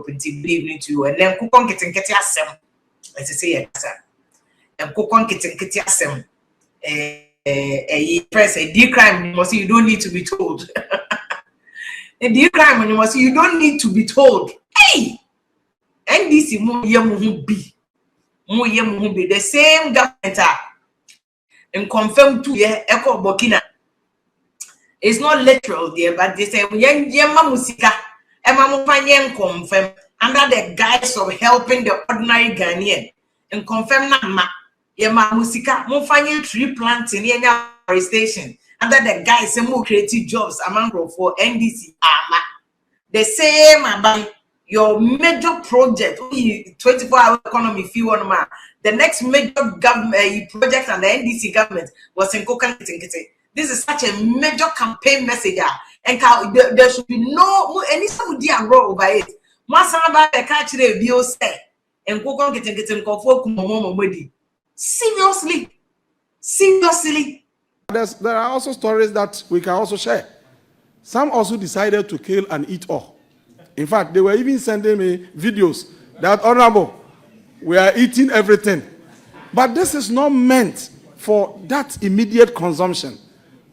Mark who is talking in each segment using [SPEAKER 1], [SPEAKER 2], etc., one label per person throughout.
[SPEAKER 1] Europe and good evening to you. And then Kukon getting asem. As I say, and Kukon getting asem. Press a D crime, you must see you don't need to be told. A D crime when you must see you don't need to be told. Hey! NDC more be the same government and confirm to Echo Burkina. It's not literal there, but they say Yama Musika Emma Panyan confirm under the guise of helping the ordinary Ghanaian and confirm Nama Yama Musika Mufanya tree planting in our station under the guise of more creative jobs among for NDC Ama. The same about your major project, 24-hour economy fee one man. The next major government project and the NDC government was in Okatakyie. This is such a major campaign message, and there should be no any somebody and roll over it. Masaba the catch the bio say and Okatakyie seriously.
[SPEAKER 2] There are also stories that we can also share. Some also decided to kill and eat all. In fact, they were even sending me videos that, honorable, we are eating everything. But this is not meant for that immediate consumption.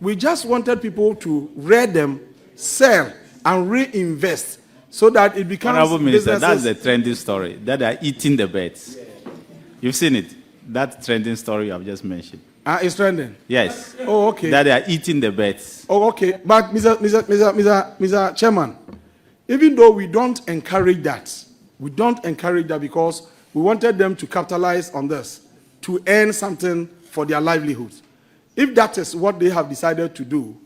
[SPEAKER 2] We just wanted people to rear them, sell, and reinvest so that it becomes
[SPEAKER 3] Honorable Minister,
[SPEAKER 2] businesses.
[SPEAKER 3] that's the trending story, that they are eating the birds. You've seen it, that trending story I've just mentioned.
[SPEAKER 2] It's trending?
[SPEAKER 3] Yes.
[SPEAKER 2] Oh, okay.
[SPEAKER 3] That they are eating the birds.
[SPEAKER 2] Oh, okay. But, Mr. Chairman, even though we don't encourage that because we wanted them to capitalize on this, to earn something for their livelihoods. If that is what they have decided to do,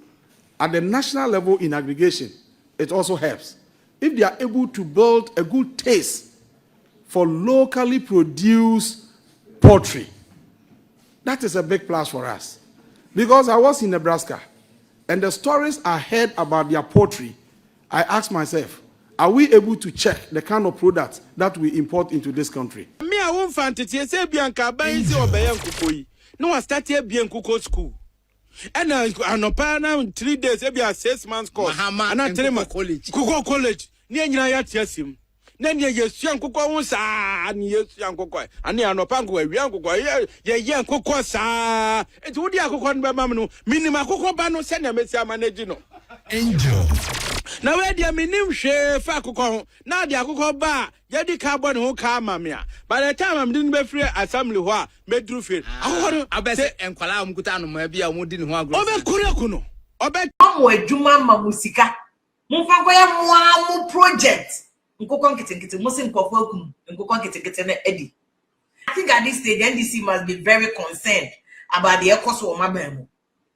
[SPEAKER 2] at the national level in aggregation, it also helps. If they are able to build a good taste for locally produced poultry, that is a big plus for us. Because I was in Nebraska, and the stories I heard about their poultry, I asked myself, are we able to check the kind of products that we import into this country?
[SPEAKER 4] Me, I won't fancy say Bianca Bainzi or Bayan Kukui. No, I started Bian Kuko school. And I no now 3 days, maybe a 6 months course. Mahama, and I tell him Kuko College. Near Yatim. Then yes, young Kuko sa, and yes, young Kuko. And near no Pango, young Kuko, young Kuko sa. It would be a Kuko Bamano, Minima Kuko Bano, send a Messia Managino.
[SPEAKER 5] Angel.
[SPEAKER 4] Now where the minim share Fakuko, now the Akuko bar, Yadi carbon who come, mamma. By the time I'm doing be free assembly, what made through it. I bet and Kalam Gutano, maybe I wouldn't want to over Kunakuno. Obey
[SPEAKER 1] Juma Mamusika Mufagoya Mwamu project. Nkokon kitchen, Muslim Kofokum, and Kokon kitchen Eddie. I think at this stage, NDC must be very concerned about the Ekos or Mabemu.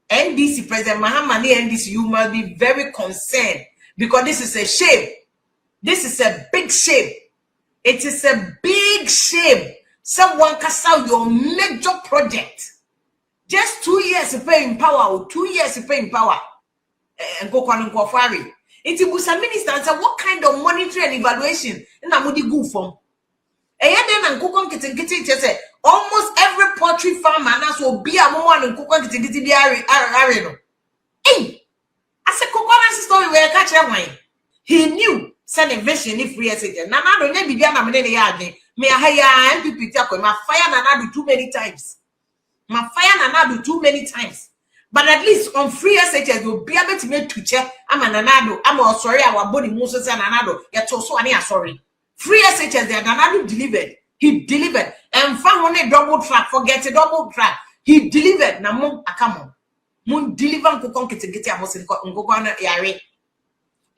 [SPEAKER 1] NDC President Mahama and NDC, you must be very concerned because this is a shame. This is a big shame. It is a big shame. Someone cast out your major project. Just 2 years to pay in power, or 2 years to pay in power. And go on Kwafari. It was a minister and said, what kind of monitoring and evaluation in Amudi go from? And then and Kukon getting say almost every poultry farmer and that's will be a moment and Kukon getting the arena. Hey, I said Kukon's story where I catch wine. He knew send a vision if we are saying Nana don't be the yard. Me a hire MPP take my fire Nana do too many times. My fire Nana do too many times. But at least on free SHS will be able to make to check. I'm an anado. I'm sorry. Our body Moses and anado. Yet also sorry. Free SHS there. Nanado delivered. He delivered. And found one a double track. Forget a double track. He delivered. Na mum akamo. Mun deliver nkukon kete amos nkukon yare.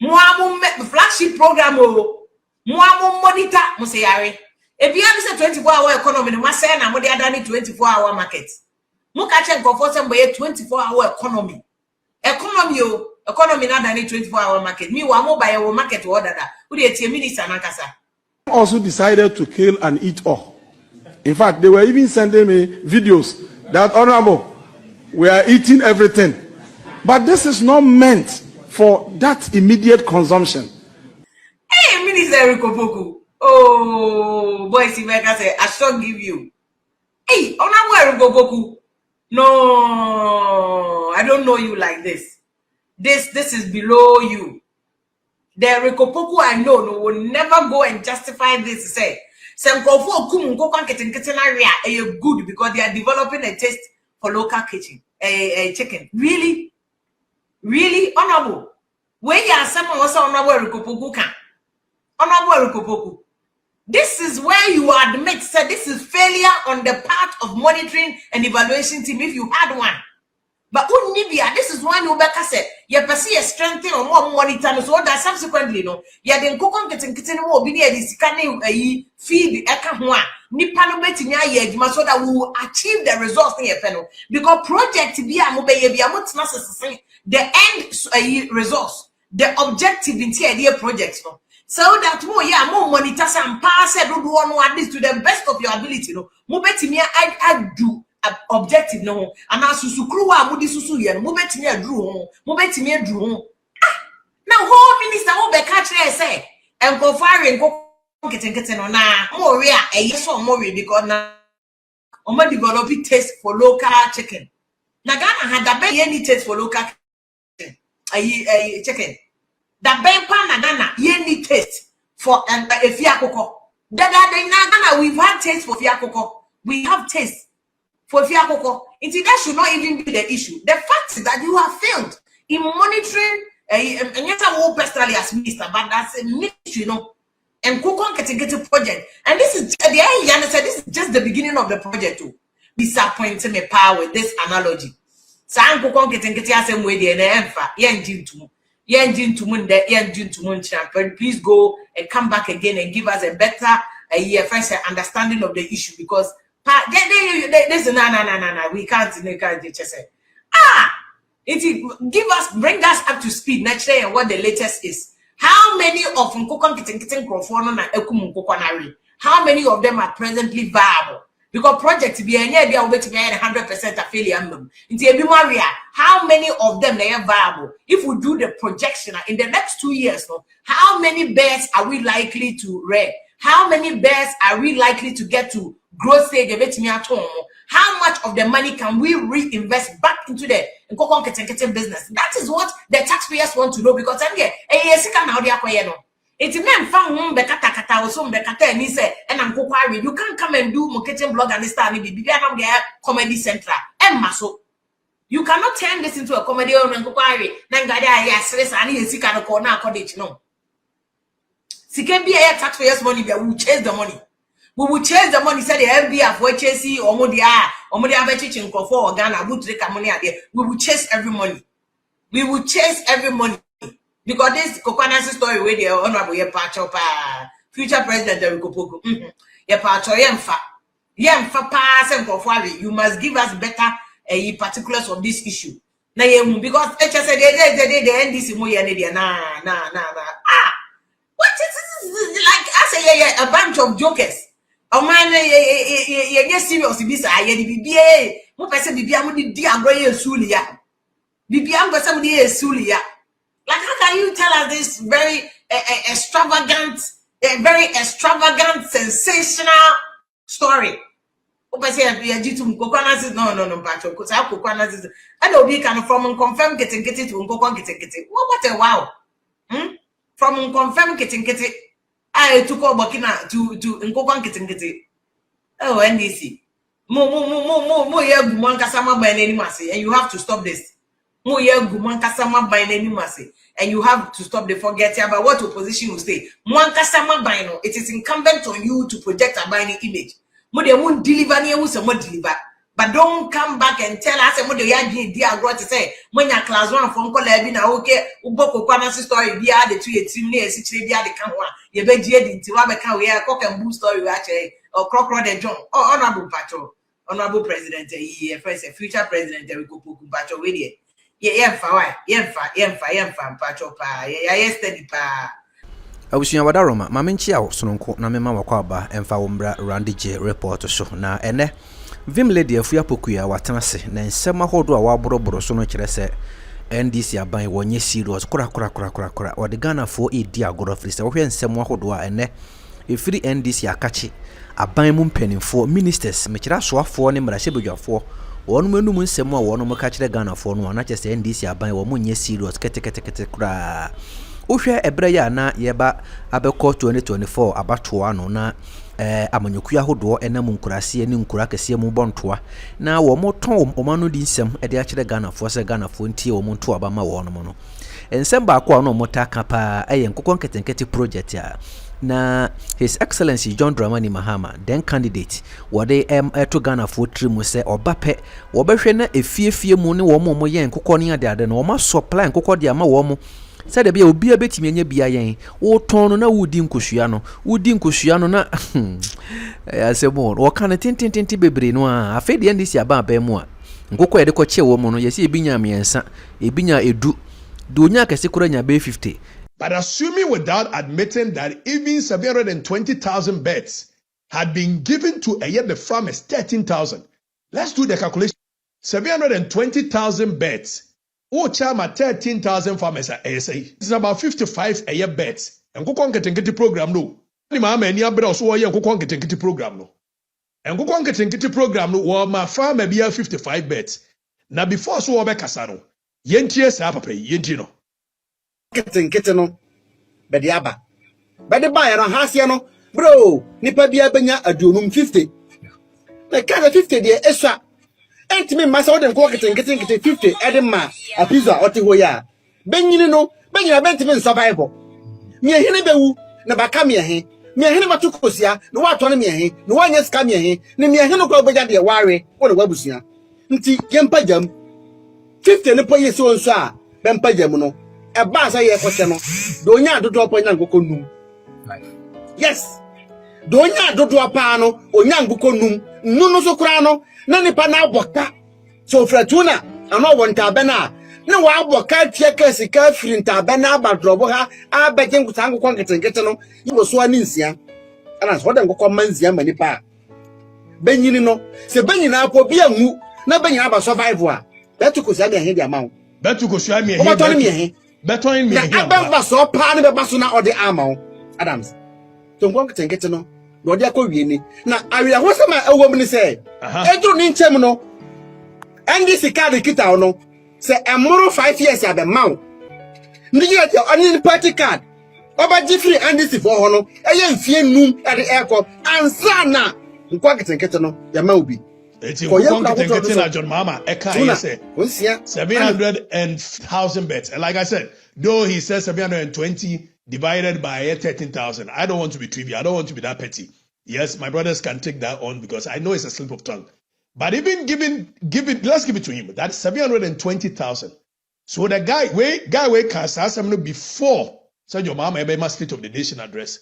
[SPEAKER 1] Muamu flagship program o. Muamu monitor muse yare. If you have this 24-hour economy, no matter na mo dey adani 24-hour market. Mukache comfort by 24-hour economy. Economy not than 24-hour market. Me wa mo buy a market order that. Who dey tie minister nankasa.
[SPEAKER 2] Also decided to kill and eat all. In fact, they were even sending me videos that, honorable, we are eating everything. But this is not meant for that immediate consumption.
[SPEAKER 1] Hey, Minister Rikopoku. Oh, boy, see, like I say, I shall give you. Hey, honorable Rikopoku. No, I don't know you like this. This is below you. The Rikopoku I know will never go and justify this. Say, good because they are developing a taste for local kitchen, chicken. Really, really honorable. When you are someone also honorable Rikopoku can. Honorable Rikopoku. This is where you admit that this is failure on the part of monitoring and evaluation team if you had one. But Unibia, this is one Ubeka said, you perceive a strengthening or more monitor, so that subsequently, no, you then cook getting more be this canning feed Eka Nipano betting so that we will achieve the results in your panel. Because project be a mobile, the end results, the objective in the projects, no. So that more monitors and pass everyone this to the best of your ability, no. Mobile I do. Objective no and as susukruwa mudi susu ye mo betimi adru now whole minister wo be catch say enko fare enko keten no na mo we so mo we because na o ma develop taste for local chicken na Ghana had that be any taste for local chicken that be pan na Ghana any taste for efiakoko that na Ghana we've had taste for fiakoko we have taste for Fiakoko. That should not even be the issue. The fact is that you have failed in monitoring, and yes, I will personally as minister, but that's a ministry, and Kokon getting project. And this is this is just the beginning of the project too. Disappointing me power with this analogy. So I'm Kokon getting the same way the Emfa, Yen to Moon champion. Please go and come back again and give us a better first understanding of the issue because this no. We can't just say. Bring us up to speed naturally and what the latest is. How many of how many of them are presently viable? Because project be any idea wait to be 100% a failure. How many of them are viable? If we do the projection in the next 2 years, how many bears are we likely to rear? How many bears are we likely to get to growth stage? How much of the money can we reinvest back into the business? That is what the taxpayers want to know because it's men found bekata so bekata and he said and I'm you can't come and do kitchen blog and start comedy central and maso. You cannot turn this into a comedy on and no. Can be a taxpayers' money, we will chase the money. We will chase the money, say the FBF, WHC, or Modia teaching for Ghana, money out there. We will chase every money. We will chase every money. Because this coconut story where the honorable future president Rikopoku. You must give us better particulars of this issue. Because the NDC what is like I say a bunch of jokers. Oh man, serious this I mo person bibia mo di agroye sulia. Bibia mo person di sulia. Like how can you tell us this very extravagant, sensational story? Person be ajitu mkokwanasis no pacho ko sa kokwanasis. And obi can from confirm getting to nkokon getting. What a wow. From confirm getting I took over Burkina to Nkokon getting. Oh, NDC. More year Gumankasama by any massy, and you have to stop this. More year Gumankasama by any massy, and you have to stop the forgetting about what opposition will say. Muankasama bino, it is incumbent on you to project a binding image. More they won't deliver near who's a more deliver. But don't come back and tell us what the idea got to say. When you're class 1 from Colabina, okay, Uboko Quana's story, be added to a 2 years, it's the other camera. You bet you didn't to have a cock and boo story, actually, or Crockrod and John, or Honorable Patrol, Honorable President, a future President, Rikopoku Patrol, with it. Yeah, Patrol, yesterday, pa.
[SPEAKER 5] Awusunya wadaroma mamenchi a sononko na mema wakwaba emfa wombra Randy J report so na ene Vim lady Acheampong ya watenase na nsema hodo a waboroboro so no kire se NDC aban wonye serious kura wode Ghana fo edi agoro free se wo hwe nsema hodo a ene efiri NDC akachi aban mu mpanimfo ministers mekira soafo ne mrahye wonu enum nsema wonu mo ka kire Ghana fo no na kire se NDC aban wo monye serious kete kura wohwe ebre ya na yeba abekọ 2024 abatoa no na amanyoku ahodo enam nkurase ne nkura kese mu bontoa na wo moton omanu di nsem de a kire Ghana fo se Ghana fo ntie wo monto aba ma wo no mo no ensem ba ko no motaka pa nkokon ketenkete project ya na His Excellency John Dramani Mahama then candidate wode to Ghana for trimu se obape wobehwe na efiefie mu ne wo mo yen nkokon ne ade na wo ma supply nkokon de ama wo mo said there be obi abetimi anya bia yen wo ton no na wudi nkosua no na asemo wo kan tintintinti bebre no a afi de NDC aba mu a nkokon ye de ko che wo mo no yesi ebinya miensa ebinya edu donya kese kura nya be 50.
[SPEAKER 6] But assuming without admitting that even 720,000 beds had been given to the farmers 13,000, let's do the calculation. 720,000 beds. Oh, chama 13,000 farmers are ASA. This is about 55 a year beds. And go on getting program no. Ni mama any abroad so ye go on getting program no. And go on getting program no. Well, my farmer be 55 beds. Now before so obe kasano. Yentie sa papa yenti no.
[SPEAKER 7] Kete no bedi aba bedi ba ya no hasia no bro nipa bia benya adonum 50 na kaza 50 de eswa entime masa wode nko kete 50 edema a pizza oti ho ya benyini no benyina bentime survival me hene bewu na baka me hene matukosia na wato na me he na wanya ska me he na me hene ko obeja de ware wona wabusia nti yempa jam 50 ne po yesi won so a bempa jam no a bass I question donya do drop on yango num. Yes. Donya do drop pano on yango num. No so crano, nani pana boka. So fratuna, and no one tabena. No wa boka checker sika free tabena ba droboha, I betting with tango conquer and get no. You was so aninsia. And as what go commands yam manipa. Benino, se benina po bia mu, na benina survivor. That took us a heavy amount.
[SPEAKER 6] That took us me. Between me and
[SPEAKER 7] Abba so pan the basuna or the armor. Adams. Don't go to get no. No, they are going. Now, I will what's my woman say. I don't need Chemono. And this is card kita no. Say a more 5 years at the mount. Nigga, your only party card. Over Jeffrey and this is for honor. I am fear noon at the airport. And Sana. You can't get no. Your mouth.
[SPEAKER 6] It's John Mahama. Eka say 700,000 beds. And like I said, though he says 720 divided by 13,000. I don't want to be trivial. I don't want to be that petty. Yes, my brothers can take that on because I know it's a slip of tongue. But even let's give it to him. That's 720,000. So the guy can say something before John Mahama ever State of the Nation address.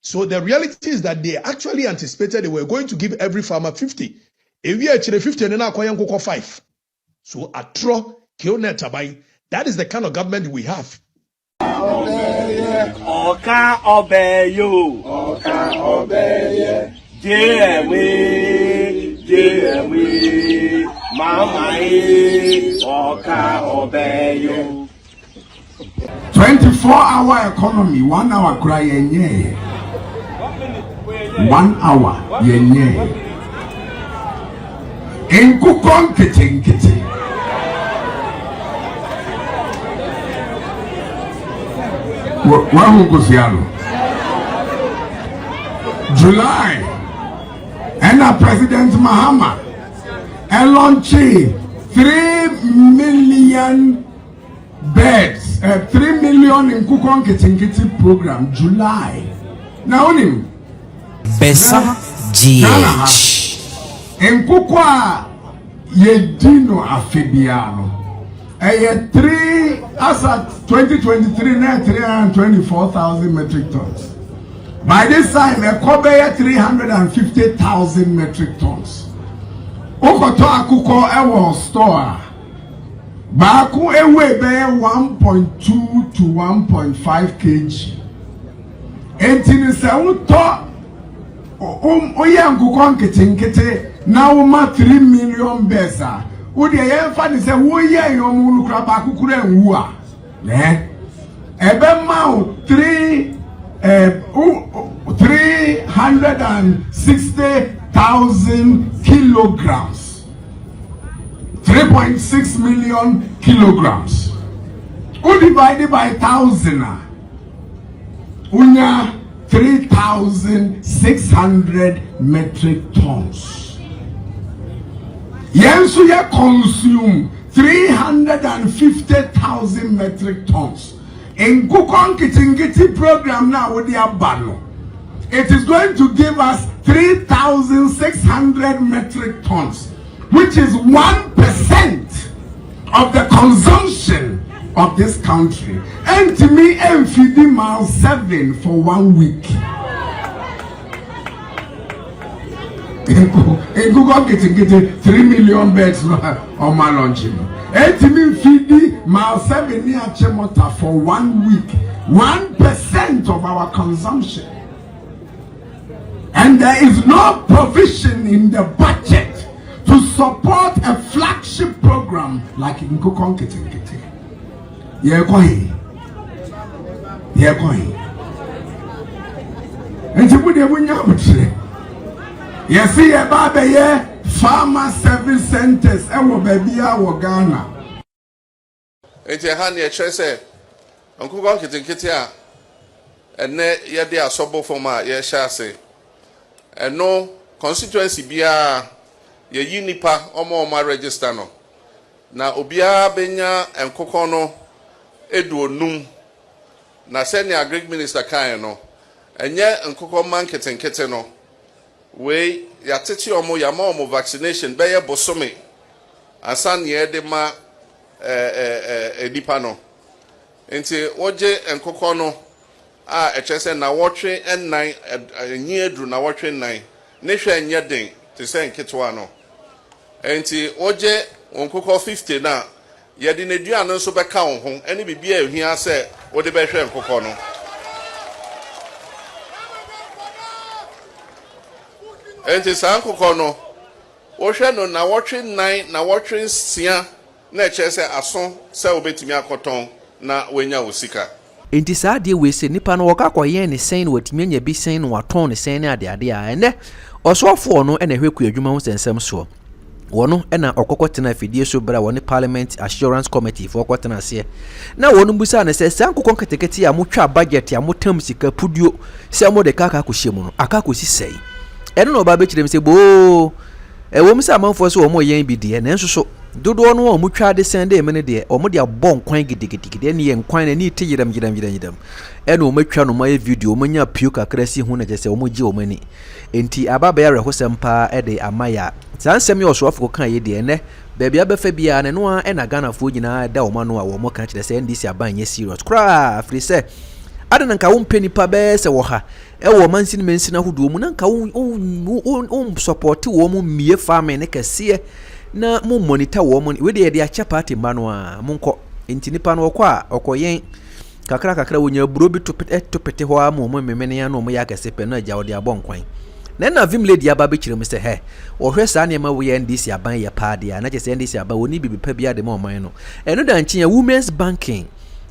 [SPEAKER 6] So the reality is that they actually anticipated they were going to give every farmer 50. If we actually 50 and then I 5. So atro Kionet Tabai, that is the kind of government we have.
[SPEAKER 8] Oka obey you. Oka obey you. Mama Oka obey you.
[SPEAKER 9] 24-hour economy, 1 hour cry yenye. 1 hour yenye. Enkukon kete. Wahu kusiano. July, and President Mahama launched 3 million beds, 3 million in Kukon Kete program. July. Now him.
[SPEAKER 5] Besa GH.
[SPEAKER 9] Enkukwa yedino afibiano. 3 as at 2023 net 324,000 metric tons. By this time, Ekobe 350,000 metric tons. Okoto akuko ewo store. Baku ewe be 1.2 to 1.5 kg. Entini se uto oyanguko nkete na uma 3 million besa. Udi yemfa ni se wo ye yomu lukra baku kure nwa. Ebe ma 360,000 kilograms. 3.6 million kilograms. Who divided by 1,000? unya 3,600 metric tons. Yensu ye consume 350,000 metric tons. In Kukon Kitingiti program now with the Abano, it is going to give us 3,600 metric tons, which is 1% of the consumption of this country. And to me, feeding mile 7 for 1 week. In Google getting 3 million beds on my lunch. And to me, feeding mile 7 near Acheampong for 1 week. 1% of our consumption. And there is no provision in the budget to support a flagship program like in Okatakyie. Yeah, and to put the window, you see about the farmer service centers, and baby, our Ghana.
[SPEAKER 10] It's a hand your chest, Uncle Okatakyie, and net yet they are sober for my yes, say, and no constituency be a unipa or more my register no. Na Obia Benya and Kokono. Edu num na send your Greek minister kan no enye nkokọ man ketenkete no we ya tete omo ya ma omo vaccination be ye bosome asan ye de ma edipa no enti oje nkokọ no a echese na wotwe ennan enye edu na wotwe ennan ne hwe enye den te se nketwa no enti oje nkokọ 50 na yedi ne duane nso beka wo ho ene bibia ehia se wo de behwe nkokọ no enti san nkokọ no wo hwe no na wotwe 9 na wotwe 9 na echese aso se obetimi akoton na wenya osika
[SPEAKER 5] enti saa de we se nipa no wakakoye ne sen watimi anya bi sen no waton ne sen ne ade ade a ene osofo no ene hwe ku adwuma ho sensem so wono ena okokotena fidie so bra woni parliament assurance committee for okotena se na wono busa na se sankokon ketekete ya motwa budget ya motam sika pudio se mo de kaka ko hyemu no aka ko sisei eno no ba be kirem se bo wom se amanfo so wo mo yen bi de na nso so dodo no wo motwa de sende emene de wo mo de abon kwan gidigidi ne ye nkwan na ni tiyiram eno wo matwa no my video wo nya pio kakra si hu na je se wo mo gi wo mani enti ababa ya rehosempa de amaya sansem yo so afoko kan ye de ne baabi abefa bia ne no a na Ghana fo nyina da wo ma no a wo mo kan kire se NDC abanye serious kra afri se adana nka wo mpeni pa be se wo ha wo mansin mensin ahodo mu na nka wo support wo mu mie farming ne kase na mo monitor wo mo we de acha party mano a monko enti nipa no kwa okoyen kakra wonya buro bi topete ho a mo memene ya no mo ya kase pe na ja wo de abonkwan na vim lady aba be kirem se he wo hwe sa ne ma wo ye NDC aban ye paade a na je se NDC aba woni bibi pa bia de ma oman no eno da nchi ya women's banking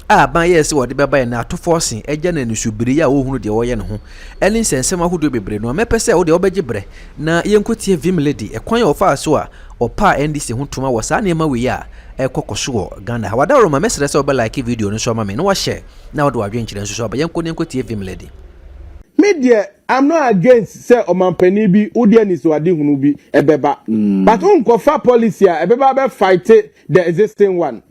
[SPEAKER 5] aban ye se wo de beba ye na to forcing eja na nisubiri ya wo hunu de wo ye ne ho eni sensem ahodo bebre no mepese wo de obeje bre na ye nkotie vim lady ekwan ya ofa so a opa NDC ho tuma wo sa ne ma we ya ekokoso Ghana hawada roma mesere se oba like video no so ma me no wa share na wo de wa dwen kire nso so aba ye nkotie vim lady
[SPEAKER 4] media I'm not against say omanpani bi udiani so ade hunu bi ebeba but unkofa policy a ebeba be fight the existing one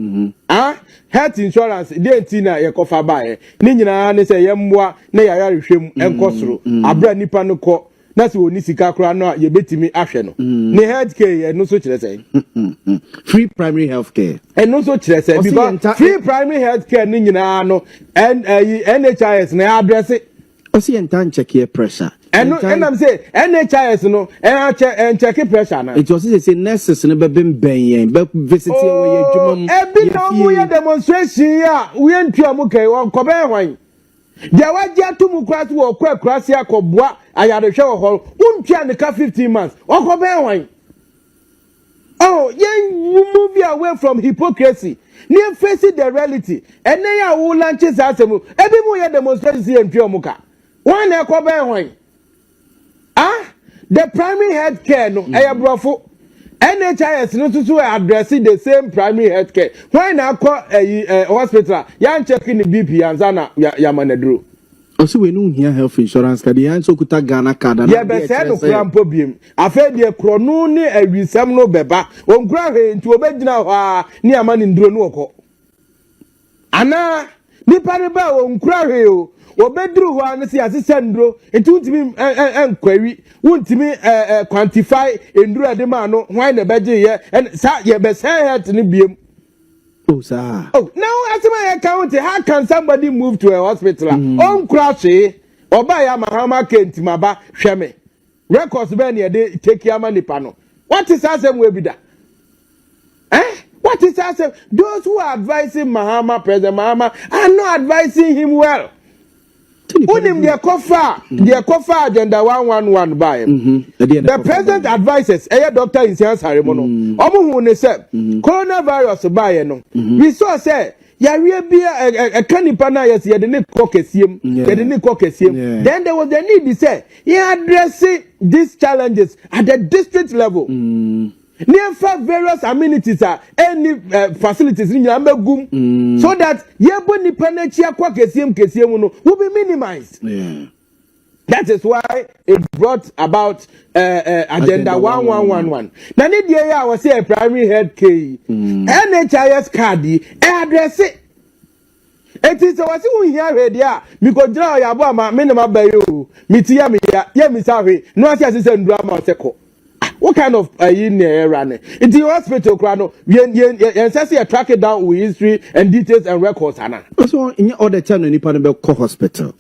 [SPEAKER 4] health insurance dey ntina ye kofa bae ni nyina ne say ye mboa na ya yarehwem enkosoro abra nipa no ko na se woni sika kra no ye betimi ahwe no ne healthcare ye no so kire say
[SPEAKER 11] free primary healthcare
[SPEAKER 4] and no so kire say because free primary healthcare ni nyina no NHIS na address
[SPEAKER 11] Osi entan check your pressure.
[SPEAKER 4] And I'm say NHIS no and check pressure na.
[SPEAKER 11] It was say nurses no be ben be visit where you dwuma.
[SPEAKER 4] Ebi na mo ye demonstration ya we ntua mo kai won ko ben hwan. Dia waje atumu kwase wo kwase akoboa ayarehwe wo ho. Untua ne ka 15 months. Wo ko ben hwan. Oh, you move away from hypocrisy. Near facing the reality. And then ya wo lunches asemu. Ebi mo ye demonstration ntua mo ka. One the primary health care no brofo NHIS no to addressing the same primary health care. Why na call hospital yan checking the BP and zana yamanedro.
[SPEAKER 11] Also, we know here health insurance card. The answer kuta Ghana card.
[SPEAKER 4] Yeah, but say no kram problem. Afa de krono ni awisam no beba. Onkra he nti obegyina ho ni amani nduro no okọ. Ana nipa ne ba onkra he o. Obeduru ho an se asese nduro. Nti untimi enkwari. Untimi quantify nduro de ma no hwan na beje ye. Sa ye be say health ni biem.
[SPEAKER 11] Oh, sir.
[SPEAKER 4] Oh, now as my account, how can somebody move to a hospital? On crash, or buy a Mahama Kent, Maba, Shame. Records Ben, they take your money panel. What is our same way with that? Eh? What is our same? Those who are advising Mahama, President Mahama, are not advising him well. Unim their cover agenda 111 by him. The president advises a doctor in science harimono. Omo said coronavirus by no. We saw say ya be a canipa na yes ya de ne kokesiem. Then there was the need to say he addressing these challenges at the district level. Near various amenities are any facilities in Yambagum so that Yaboni Panachia Kwakesium will be minimized.
[SPEAKER 11] Yeah.
[SPEAKER 4] That is why it brought about Agenda 1111. Now, I was say a primary head K, NHIS card, address it. It is what you hear here because draw your bomb minimum by you. Mitia, Yamisari, no assistant drama seco. What kind of in running? In the hospital, Crano, we track it down with history and details and records.
[SPEAKER 11] So, in all the time, you can go hospital.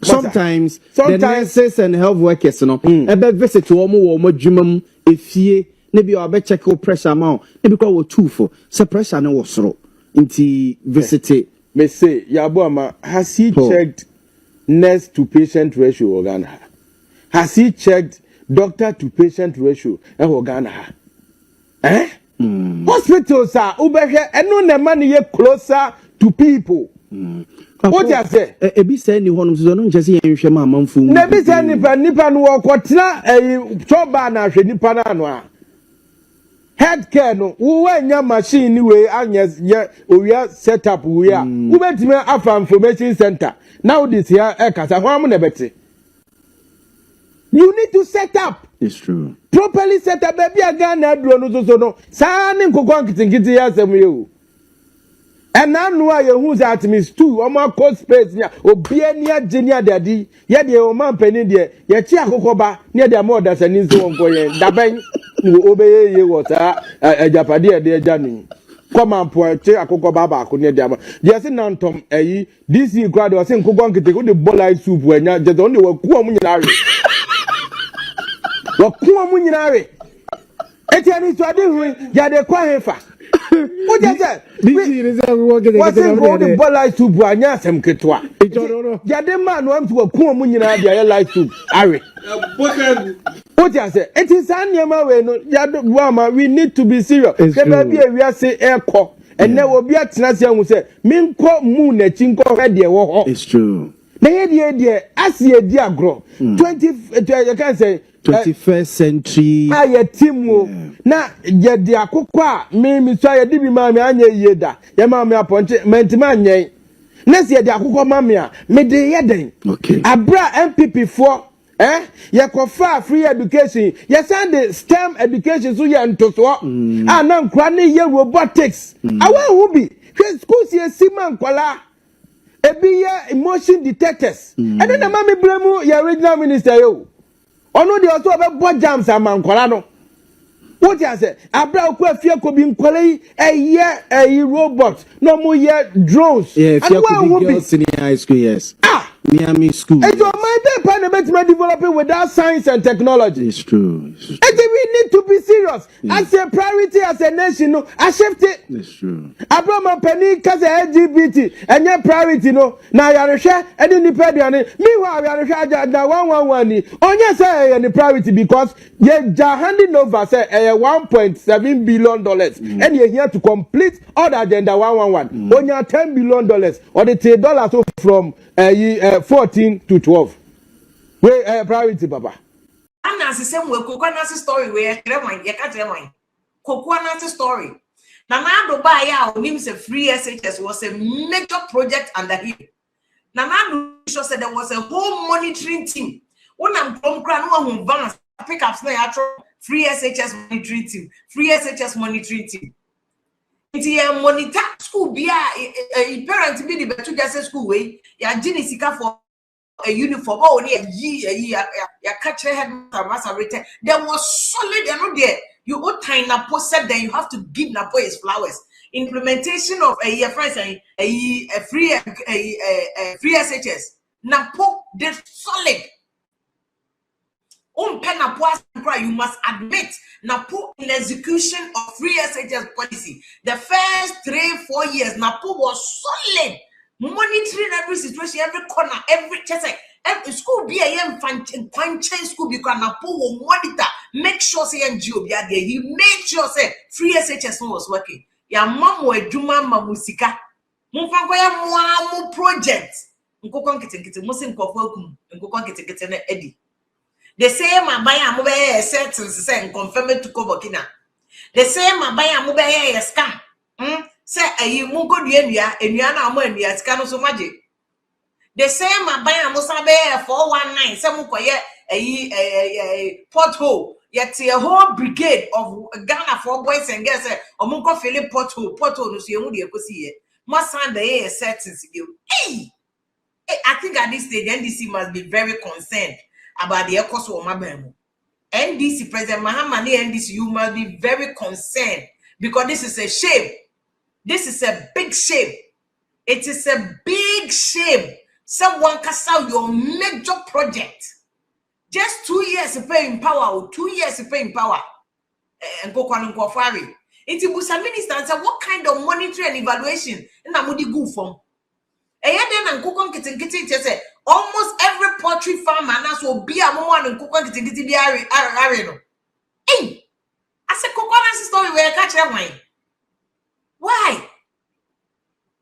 [SPEAKER 11] Sometimes the nurses and health workers, a visit to Omo Jumum, if ye, maybe I'll be check your pressure amount, maybe call 2 for suppression or so. Inti visit.
[SPEAKER 4] May say, Yabuama, has he checked nurse to patient ratio organ? Has he checked doctor to patient ratio organ? Eh? Hospitals are over here and no money closer to people. What you say?
[SPEAKER 11] Ebi say ni hono so no nchese yen hwe ma manfu.
[SPEAKER 4] Na bi say nipa no okotena choba na hwe nipa na no a. Healthcare no wo anya machine ni we anya owia setup we a. Wo betime afa information center. Now this here ekasa ho am na beti. You need to set up.
[SPEAKER 11] It's true.
[SPEAKER 4] Properly set up baby aga na aduro no so no. Sa ni nkokon kitikiti ya asem ye o. And now who's at Miss 2 or more cold space near Obia near Genia Daddy, yet the old man penny dear, yet Chiacoba near their mothers and his own boy, Dabang, who obey you water, a Japadia dear Johnny. Come on, poor Chiacoba, could near them. Yes, and Tom, this year crowd was in Kugon to go to bowl soup when you're just only a Kuamunari. What Kuamunari? Etienne is what doing, Yade Quahefa. What is that? What's the ball to Bryan some ketwa? Yadema no am to a cool munina dia life to Ari. What you say? It is Anyama Yadwama, we need to be serious. There may be a real say air core, and there will be a Tinasia who say, Minko moon a chinko head dear.
[SPEAKER 11] It's true.
[SPEAKER 4] The idea, as ye dear grow 20, I can say
[SPEAKER 11] 21st century.
[SPEAKER 4] Aye timu na ye de akokwa me so ye di bi ma me anya yeda ye ma me aponche mentima anyen na se ye de akokwa ma me a me de ye den
[SPEAKER 11] okay
[SPEAKER 4] abra MPP for ye kofa free education ye send the STEM education so ye ntoso na nkwa ne ye robotics awa hu bi schools ye sima nkwala ebi ye emotion detectors and then na ma me blame ye regional minister yo ono de also be jams amankwala no what you say abra ko afia ko bi nkwala yi robot no mo ye drones
[SPEAKER 11] and what will be senior high school yes Miami school
[SPEAKER 4] and your my paper na betima developing without science and technology.
[SPEAKER 11] It's true.
[SPEAKER 4] And we need to be serious as a priority as a nation no I shift it.
[SPEAKER 11] It's true.
[SPEAKER 4] Abraham Penny cause LGBT and your priority no na yaresha and the pediane meanwhile yaresha na 111 onye say any priority because ye handing over say $1.7 billion and you're here to complete all the agenda 111 only $10 billion or the $10 from 14 to 12 we priority baba
[SPEAKER 1] I'm not the same way coconut story where you can't tell me coconut story now do buy out means a free SHS was a major project under him Nana sure said there was a whole monitoring team. When I'm from Kran, one pick up free SHS monitoring team, free SHS monitoring team. It's a monitor school be a parent be the better just school way. Ya Jenny Sika for a uniform. Oh, near ya catch a head master written. There was solid and there. You go time Napo said then you have to give Napo his flowers. Implementation of a friends a free SHS. Napo did solid. You must admit Napo in execution of free SHS policy. The first 3-4 years, Napo was solid, monitoring every situation, every corner, every school be a young school because Napo will monitor, make sure say NGO be there. He made sure say free SHS was working. Ya mamu eduma mamusika. Mufangwa ya mwamu project. Nkoko nkete musi nkofo okum. Nkoko nkete na edi. The same abaya mo be settles say confirm to Kobokina. The same abaya mo be scam. Say ayi mu go dua enua na mo enua sika no so maje. The same abaya mo sa be 419 say mo koye ayi pothole. Yet a whole brigade of Ghana for boys and girls say omunko feel pothole no so yemu de ekosi ye. Masan the settings you. Hey, I think at this stage NDC must be very concerned about the cost of Mabemo. NDC President Mahama and NDC, you must be very concerned because this is a shame. This is a big shame. It is a big shame. Someone cast out your major project. Just 2 years to pay in power, or 2 years to pay in power. And go on inquiry. It's a minister and say what kind of monitoring and evaluation in a moody go from. Almost every poultry farmer now so be a moment and cook on the arena. Hey, I said, coconut story where I catch that wine. Why?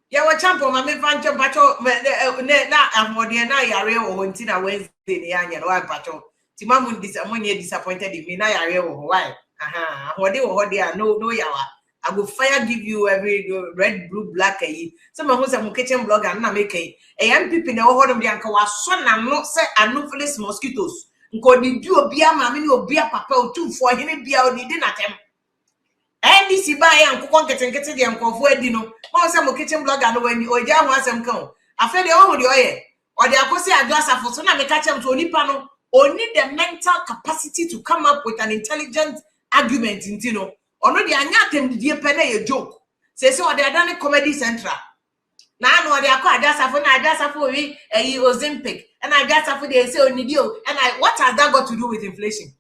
[SPEAKER 1] Ya Acheampong, I mean, Fancho Bacho, not a more than I area or Wentina Wednesday, the Anya, or Bacho. Timamun disappointed in me, I area or why? Aha, what they are, no yawa. I will fire give you every red, blue, black. Some of us are kitchen blogger and not making a young people in the whole of the uncle was son and not say anopheles mosquitoes. Go did you a beer, mammy, or beer papa too for him be out the dinner time. NDC buy and cook getting the uncle for dinner. Or some kitchen blogger when you or down once and come. I feel the old oil or the Akosi a glass of Fosona may catch them to only panel or need the mental capacity to come up with an intelligent argument in Tino. Already I not them the penny a joke. Say so they are done a comedy central. Now I know they are quite just for we a Ozempic and I just for the say on you and what has that got to do with inflation?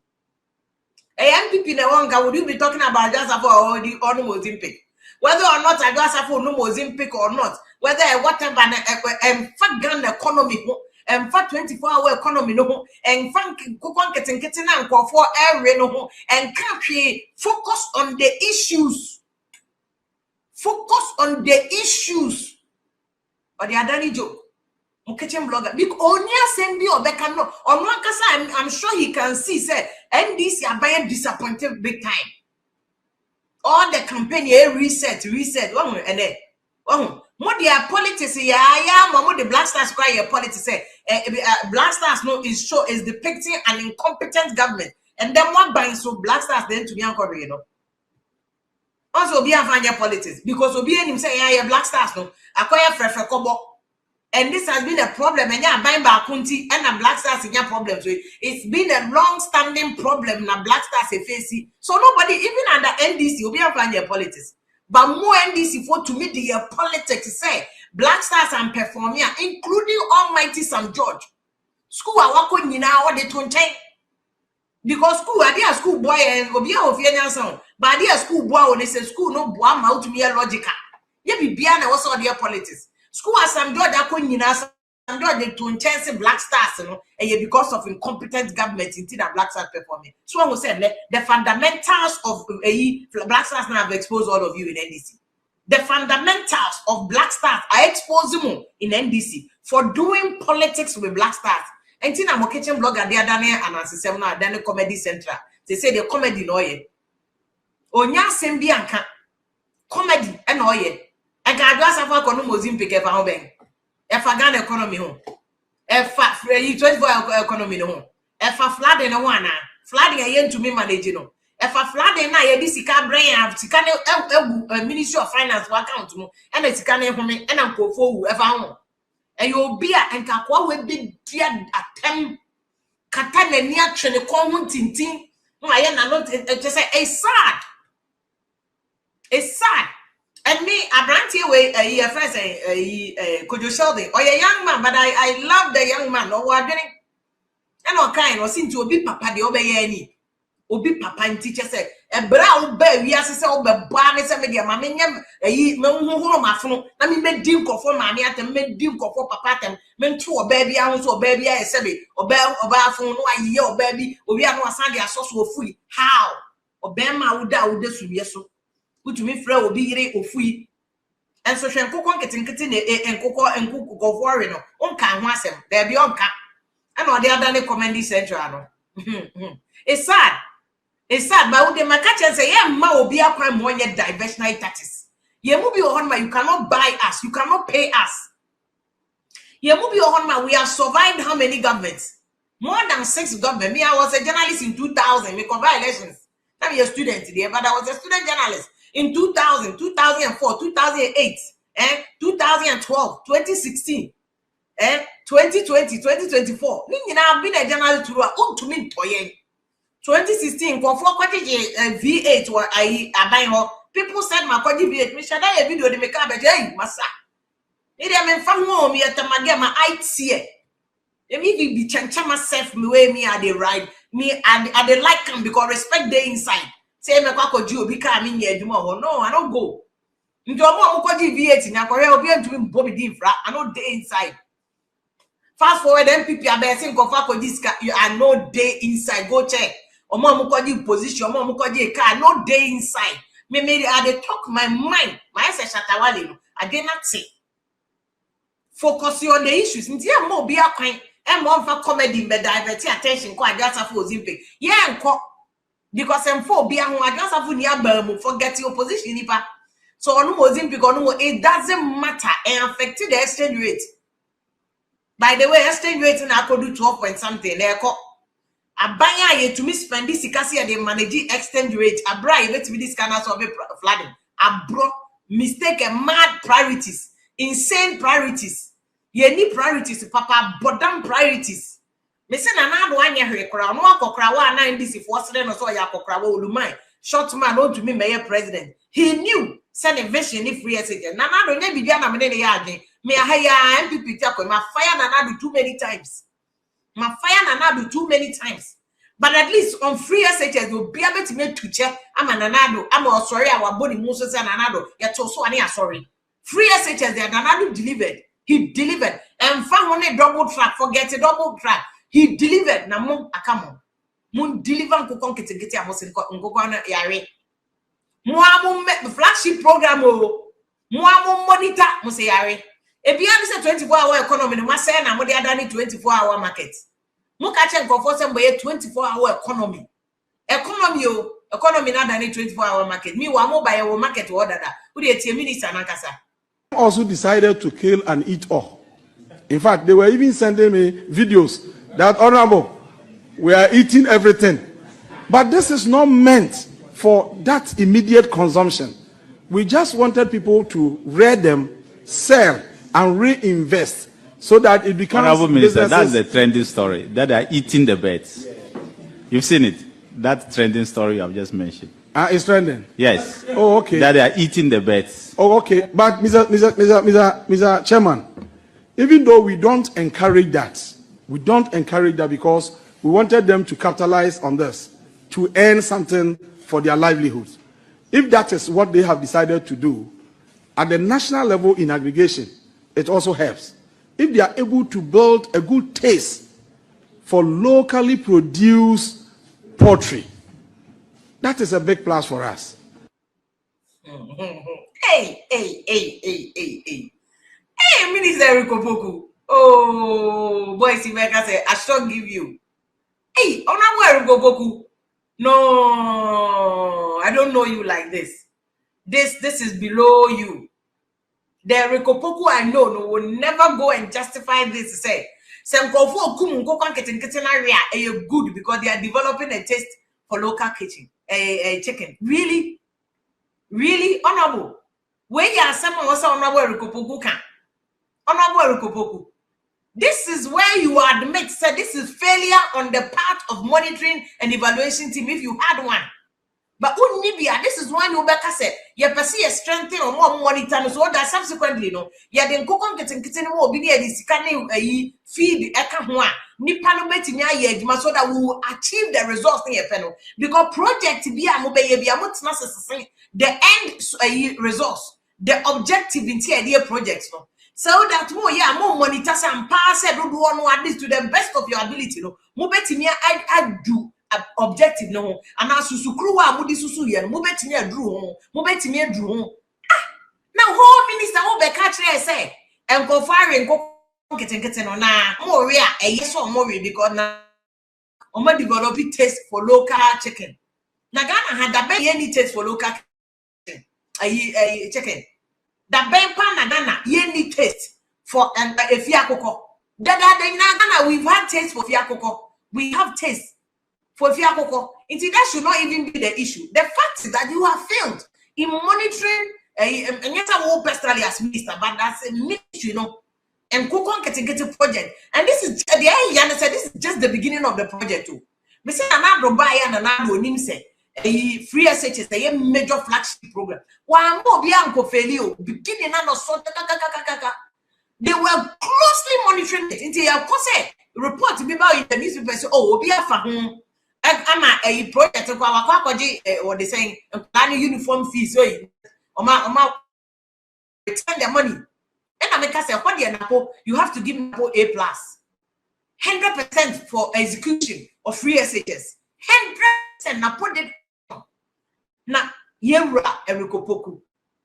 [SPEAKER 1] A young people in the one would you be talking about just for the Ozempic? Whether or not I just for no Ozempic or not, whether whatever and fat gun economy and fat 24-hour economy no and frank coupon getting and call for every no and country focus on the issues. Focus on the issues. Or the Adani joke. Kitchen blogger. Because Onya send me or Becca no. Or Mankasa, I'm sure he can see say NDC are buying disappointed big time. All the campaign reset. One and then more their politics, the Black Stars cry your politics say Black Stars no is depicting an incompetent government. And then one buying so Black Stars then to be uncle, you know. Also be a politics because Obi and him say Black Stars no acquire fresh kobo. And this has been a problem, and yeah, buying back Kunti and a Black Stars in your problems. So it's been a long-standing problem na Black Stars face. So nobody, even under NDC, will be applying your politics. But more NDC for to meet the politics say Black Stars and performing, including Almighty Sam George. School are working in our they don't change. Because school, I dear school boy and Obi of your son, but I dear school boy when they say school no boy out to me logical. You be beyond also their politics. School has some door that couldn't some door they don't chance Black Stars, you know, and because of incompetent government in the Black Stars performing. So I was saying the fundamentals of Black Stars now have exposed all of you in NDC. The fundamentals of Black Stars are exposing more in NDC for doing politics with Black Stars. And then I'm a kitchen blogger, they are done here and as a seminar, then a comedy central. They say the comedy lawyer. Onya Sembianka comedy and oye. I can't just have a condomozim pick up our bank. If I got economy home. If I 24 economy no. If I flooding no one, flooding a yen to me manage no. If I flooding na ye sika Bryan sika Ministry of Finance account mo and the sika na home and am go for ever home. And you be a nkakwa we be dia atem kata na ni atwe ne kon ho tintin no aye na no just say it's sad. It's sad. And me, Abrantie way a friend say could you show me? Or a young man, but I love the young man. No, I didn't. And all kind was into a big papa the obey any. Obi papa and teacher said, a brown bear, we as a bar, Miss Amelia, mammy, a ye, no my phone. I mean, made dim for mammy at them, made dim for papa, men to a baby, I also baby, I said, or bell, or bar phone, no, I yell, baby, or we are no Sunday, a sauce for free. How? Or Bama would doubt this with yes. Which me friend will be here or free. And so shen coco getting and coco and coco go for no. On can was him. There be on cap. And all the other commendy central. It's sad. It's sad, but would the catch and say, yeah, ma will be a crime one yet diversionary taxes. Ye movie on my you cannot buy us, you cannot pay us. Ye movie on my we have survived how many governments? More than 6 governments. Me, I was a journalist in 2000, we cover elections. I'm a student today, but I was a student journalist. In 2000, 2004, 2008, 2012, 2016, 2020, 2024. I've been a journalist to me. 2016, V8 were I buying her. People said my V8. Me should I a video de make up a massa. It am in fun home yet my IT. Let me be change myself me way me at the right. Me I the like them because respect the inside. Say me kwa koju obi ka me nye adwuma ho no I don't go nti omo koji V8 na kwere obi antumi mbo me di infra I no day inside fast forward MPP abesin ko fa koji ska you are no day inside go check omo koji position omo koji car no day inside me I dey talk my mind my say shatawale no I dey not say focus on the issues nti e mo obi akwan e mo fa comedy be divert attention ko adjust for Ozimpe ye nko because I'm for be I just have to forget your position. So it doesn't matter and affected the exchange rate. By the way, exchange rate in I could do 12 point something. There a buyer to me spend this kasi they manage exchange rate. A bribe to be this kind of flooding. A bro mistake a mad priorities, insane priorities. You need priorities, papa, but damn priorities. Me say na na do anya hwe kra no akokra wa na NDC for no so ya akokra wa olumai short man no to me mayor president he knew send a vision if free SJ na na do nya bibia na me ne ya adwen me ahaya MPP tia ko ma fire na do too many times too many times but at least on free SJ will be able to make to check ama nanado ama sorry our body mu so say nanado ya to so ani sorry free SJ there nanado delivered he delivered and found one double track forget a double track. He delivered na mum akamo. Mun deliver nkukon ketegete amosin nkukon na yare. Muamu flagship program o. Muamu monitor mo se yare. E bia say 24-hour economy no ma say na mo dey adani 24-hour market. Mu ka che nkofo say mboye 24-hour economy. Economy na adani 24-hour market. Me wa mo buy your market order da. Who dey tie minister na kasa.
[SPEAKER 2] Also decided to kill and eat all. In fact, they were even sending me videos that, Honorable, we are eating everything. But this is not meant for that immediate consumption. We just wanted people to rear them, sell, and reinvest so that it becomes.
[SPEAKER 3] Honorable Minister, that's the trending story, that they are eating the birds. You've seen it. That trending story you have just mentioned.
[SPEAKER 2] It's trending?
[SPEAKER 3] Yes.
[SPEAKER 2] Oh, okay.
[SPEAKER 3] That they are eating the birds.
[SPEAKER 2] Oh, okay. But, Mr. Chairman, even though we don't encourage that, because we wanted them to capitalize on this, to earn something for their livelihoods. If that is what they have decided to do, at the national level in aggregation, it also helps. If they are able to build a good taste for locally produced poultry, that is a big plus for us.
[SPEAKER 1] Hey, Minister Rikopoku. Oh, boy, see, like I say, I shall give you. Hey, Honorable Rikopoku. No, I don't know you like this. This is below you. The Rikopoku I know will never go and justify this. Say, Semkofo kum nkokon keten area are good because they are developing a taste for local kitchen, chicken. Really, really honorable. When you are someone also honorable Rikopoku can. Honorable Rikopoku. This is where you admit, sir, this is failure on the part of monitoring and evaluation team if you had one. But this is one you better say, you perceive a strengthen or more monitor, so that subsequently, no, you then cook on getting more be near this canning feed Eka Nipano Betinia Yedma so that we will achieve the results in a panel. Because project be a mobile, be a much necessary, the end results, the objective in idea projects, no. So that more monitors and pass every one at least to the best of your ability, no. Mobetinia I do. Objective no and as susukruwa mudi susu ye mo betimi adru ho now whole minister wo be catch here say enko fire enko keten no na mo we a yes or mo we because na o ma develop taste for local chicken na Ghana had that be any taste for local chicken that be pan na Ghana any taste for efiakoko that na Ghana we've had taste for fiakoko, we have taste for Fiakoko. That should not even be the issue. The fact is that you have failed in monitoring, and yet I will personally as minister, but that's a ministry, you know, and Kokon Ketingeti project. And this is this is just the beginning of the project too. We say another Bryan and another Nimse, a free SHS, a major flagship program. One more Bianco Felio, beginning and so they were closely monitoring it until your report to be about in the newspaper. So, oh, be a I'm a project of our what they saying, planning uniform fees. So, return the money. And I make us say, you have to give me A+. 100% for execution of free SHS. 100% na put it na Yewra Erikopoku,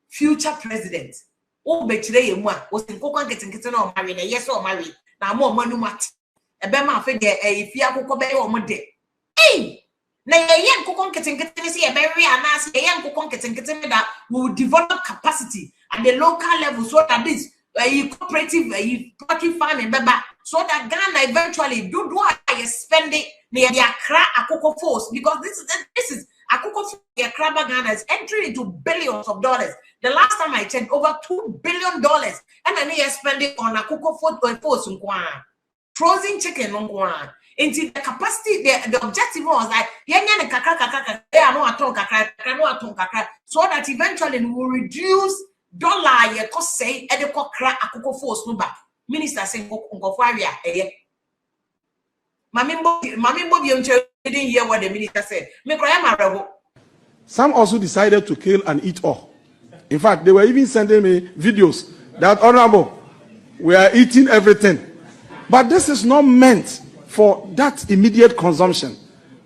[SPEAKER 1] future president. Oh, betray you was in Kokon getting or married, yes or married. Now more money mat. A bema figure a fiaco or mode. Hey, na yen kokon keten see a very anas yen kokon keten that will develop capacity at the local level so that this cooperative poultry farming so that Ghana eventually do I spend it near the Accra Akoko force because this is Akoko Accra Ghana is entering into billions of dollars. The last time I checked, over $2 billion, and then they are spending on Akoko force frozen chicken on into the capacity, the objective was like so that eventually we will reduce dollar ye cost say edekokra akoko force no back. Minister saying Ngofaria Mamimbo didn't hear what the minister said.
[SPEAKER 2] Some also decided to kill and eat all. In fact, they were even sending me videos that honorable, we are eating everything. But this is not meant for that immediate consumption.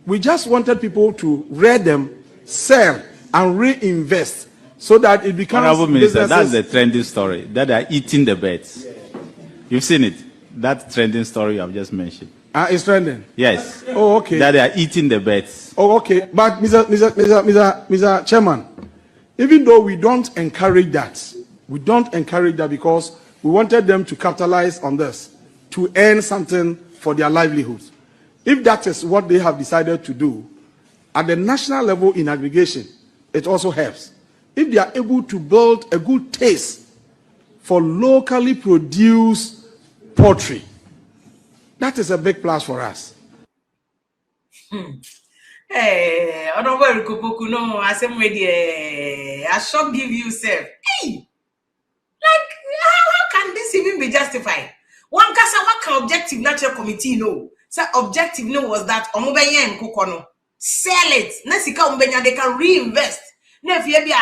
[SPEAKER 2] We just wanted people to rear them, sell, and reinvest so that it becomes.
[SPEAKER 3] Honorable Minister, that's the trending story, that they are eating the birds. You've seen it. That trending story I've just mentioned.
[SPEAKER 2] It's trending?
[SPEAKER 3] Yes.
[SPEAKER 2] Oh, okay.
[SPEAKER 3] That they are eating the birds.
[SPEAKER 2] Oh, okay. But Mr. Chairman, even though we don't encourage that because we wanted them to capitalize on this, to earn something for their livelihoods. If that is what they have decided to do, at the national level in aggregation, it also helps. If they are able to build a good taste for locally produced poultry, that is a big plus for us.
[SPEAKER 1] Hey, I don't worry, Kupoku, no, I shall give you, sir. Hey, like, how can this even be justified? One kasa what objective natural committee no. So objective no was that omobenya and kokono sell it. Nesika ombenya they can reinvest. Now if you be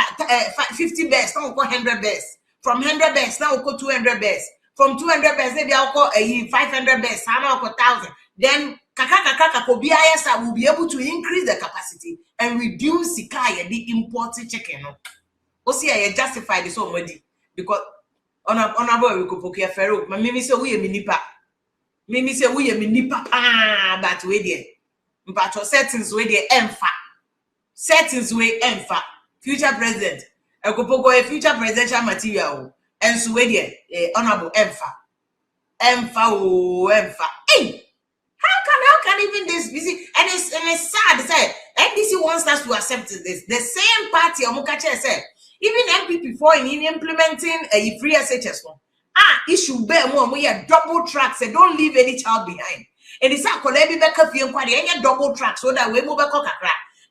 [SPEAKER 1] 50 bears, now go 100 bears. From 100 bears, now go 200 bears. From 200 bears, maybe I'll go 500 bears. Now go 1,000. Then kaka will be able to increase the capacity and reduce the imported chicken. Also, I justify this already because. Honorable Rikopoku Fero, my mimi say we minipa. Mimi say we minipa but we there. But settings we there emfa. Settings we emfa. Future president. Rikopoku a future presidential material. and so honorable Emfa. Hey, how can even this be? And it's sad. Say NDC wants us to accept this. The same party Omukache said, even MPP for in implementing a free SHS one. Issue bear more we are double tracks and don't leave any child behind. And it's a Kolebi Becca Fianquadi, double track so that we move back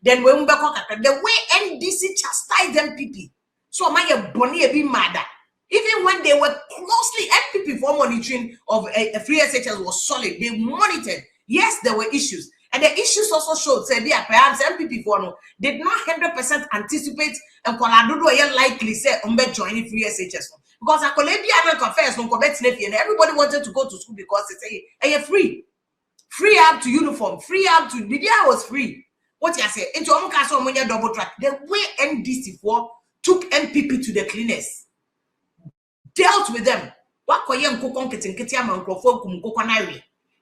[SPEAKER 1] then we move back the way NDC chastised MPP. So my bonnie be mad. Even when they were closely MPP for monitoring of a free SHS was solid, they monitored. Yes, there were issues. And the issues also showed, say, perhaps MPP for no did not 100% anticipate and Kwaladodo likely say joining free SHS. Because I could be confess no and everybody wanted to go to school because it's a free. Free up to uniform, free up to the year was free. What you say? Into Omukaso when you double track. The way NDC4 took MPP to the cleaners, dealt with them.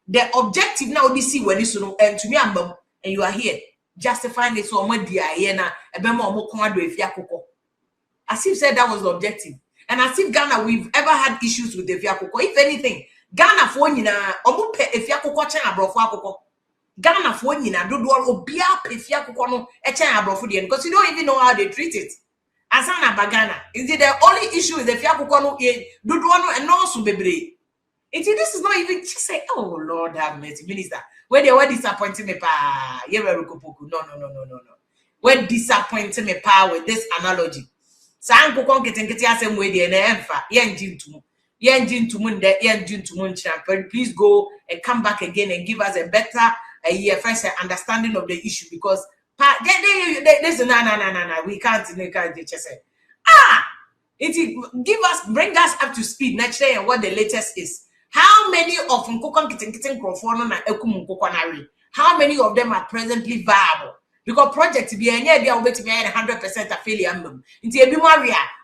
[SPEAKER 1] The objective now DC when you and to me and you are here justifying it so much as if said that was the objective. And as if Ghana we've ever had issues with the Fiakoko. If anything, Ghana for Nina, Omupe if Yakoko China Brofako. Ghana for Nina, do Obia Pifiakoko no Echina Brofudian, because you don't even know how they treat it. Asana Bagana. Is it the only issue with the Fiakoko no Duduano and also Bebre? This is not even just say, oh Lord have mercy, Minister. Where they were disappointing me pa. No. We're disappointing me pa with this analogy. Sanko kon ketenkete asem we dey na emfa yenjin tumun please go and come back again and give us a better first understanding of the issue because listen no we can't just say bring us up to speed naturally and what the latest is. How many of nkokon ketenkete nkrofo no na ekum nkokonari? How many of them are presently viable? Because project be any idea will be 100% failure.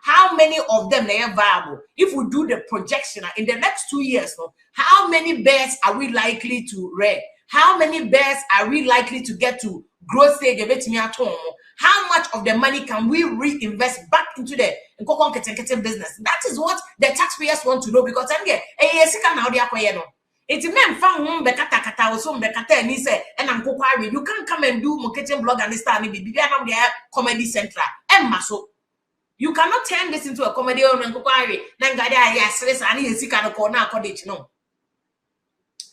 [SPEAKER 1] How many of them are viable? If we do the projection in the next 2 years, how many bears are we likely to rear? How many bears are we likely to get to growth stage? How much of the money can we reinvest back into the business? That is what the taxpayers want to know because I'm here. It's men found bekata or some bekata and he said, and I'm inquiring. You can't come and do marketing blog and start maybe comedy central. Emma, so you cannot turn this into a comedy on inquiry. Nangada, yes, and he is sick and a corner cottage. No.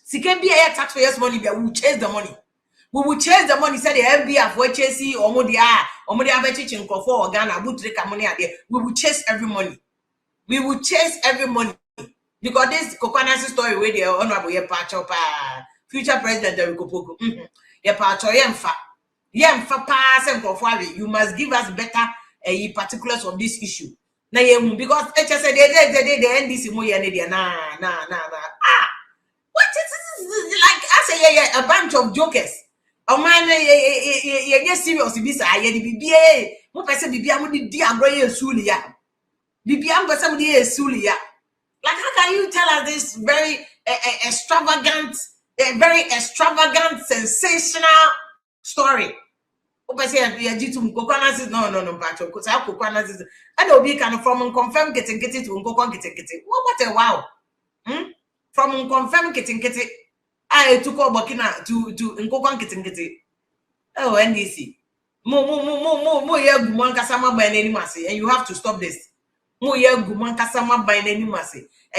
[SPEAKER 1] See, can be a taxpayers' money, we will chase the money. We will chase the money, said the FBI for Chelsea or Modia teaching for Ghana, would take money out there. We will chase every money. We will chase every money. Because this coconut story where the honorable future president of Kopoku, pass and you must give us better particulars of this issue. Now, because HS said the NDC what is like? I say a bunch of jokers. Oh man, yes, serious. This I BBA. What person BBA would be a Sulia. BBA, but somebody is Sulia. Like, how can you tell us this very extravagant, sensational story? No, Pacho, because I coconut is I don't be kind of from confirm getting to what a wow. From confirm getting I took over Bakina to Nkokon getting oh, NDC. More yeah, Kasama by any massy, and you have to stop this. And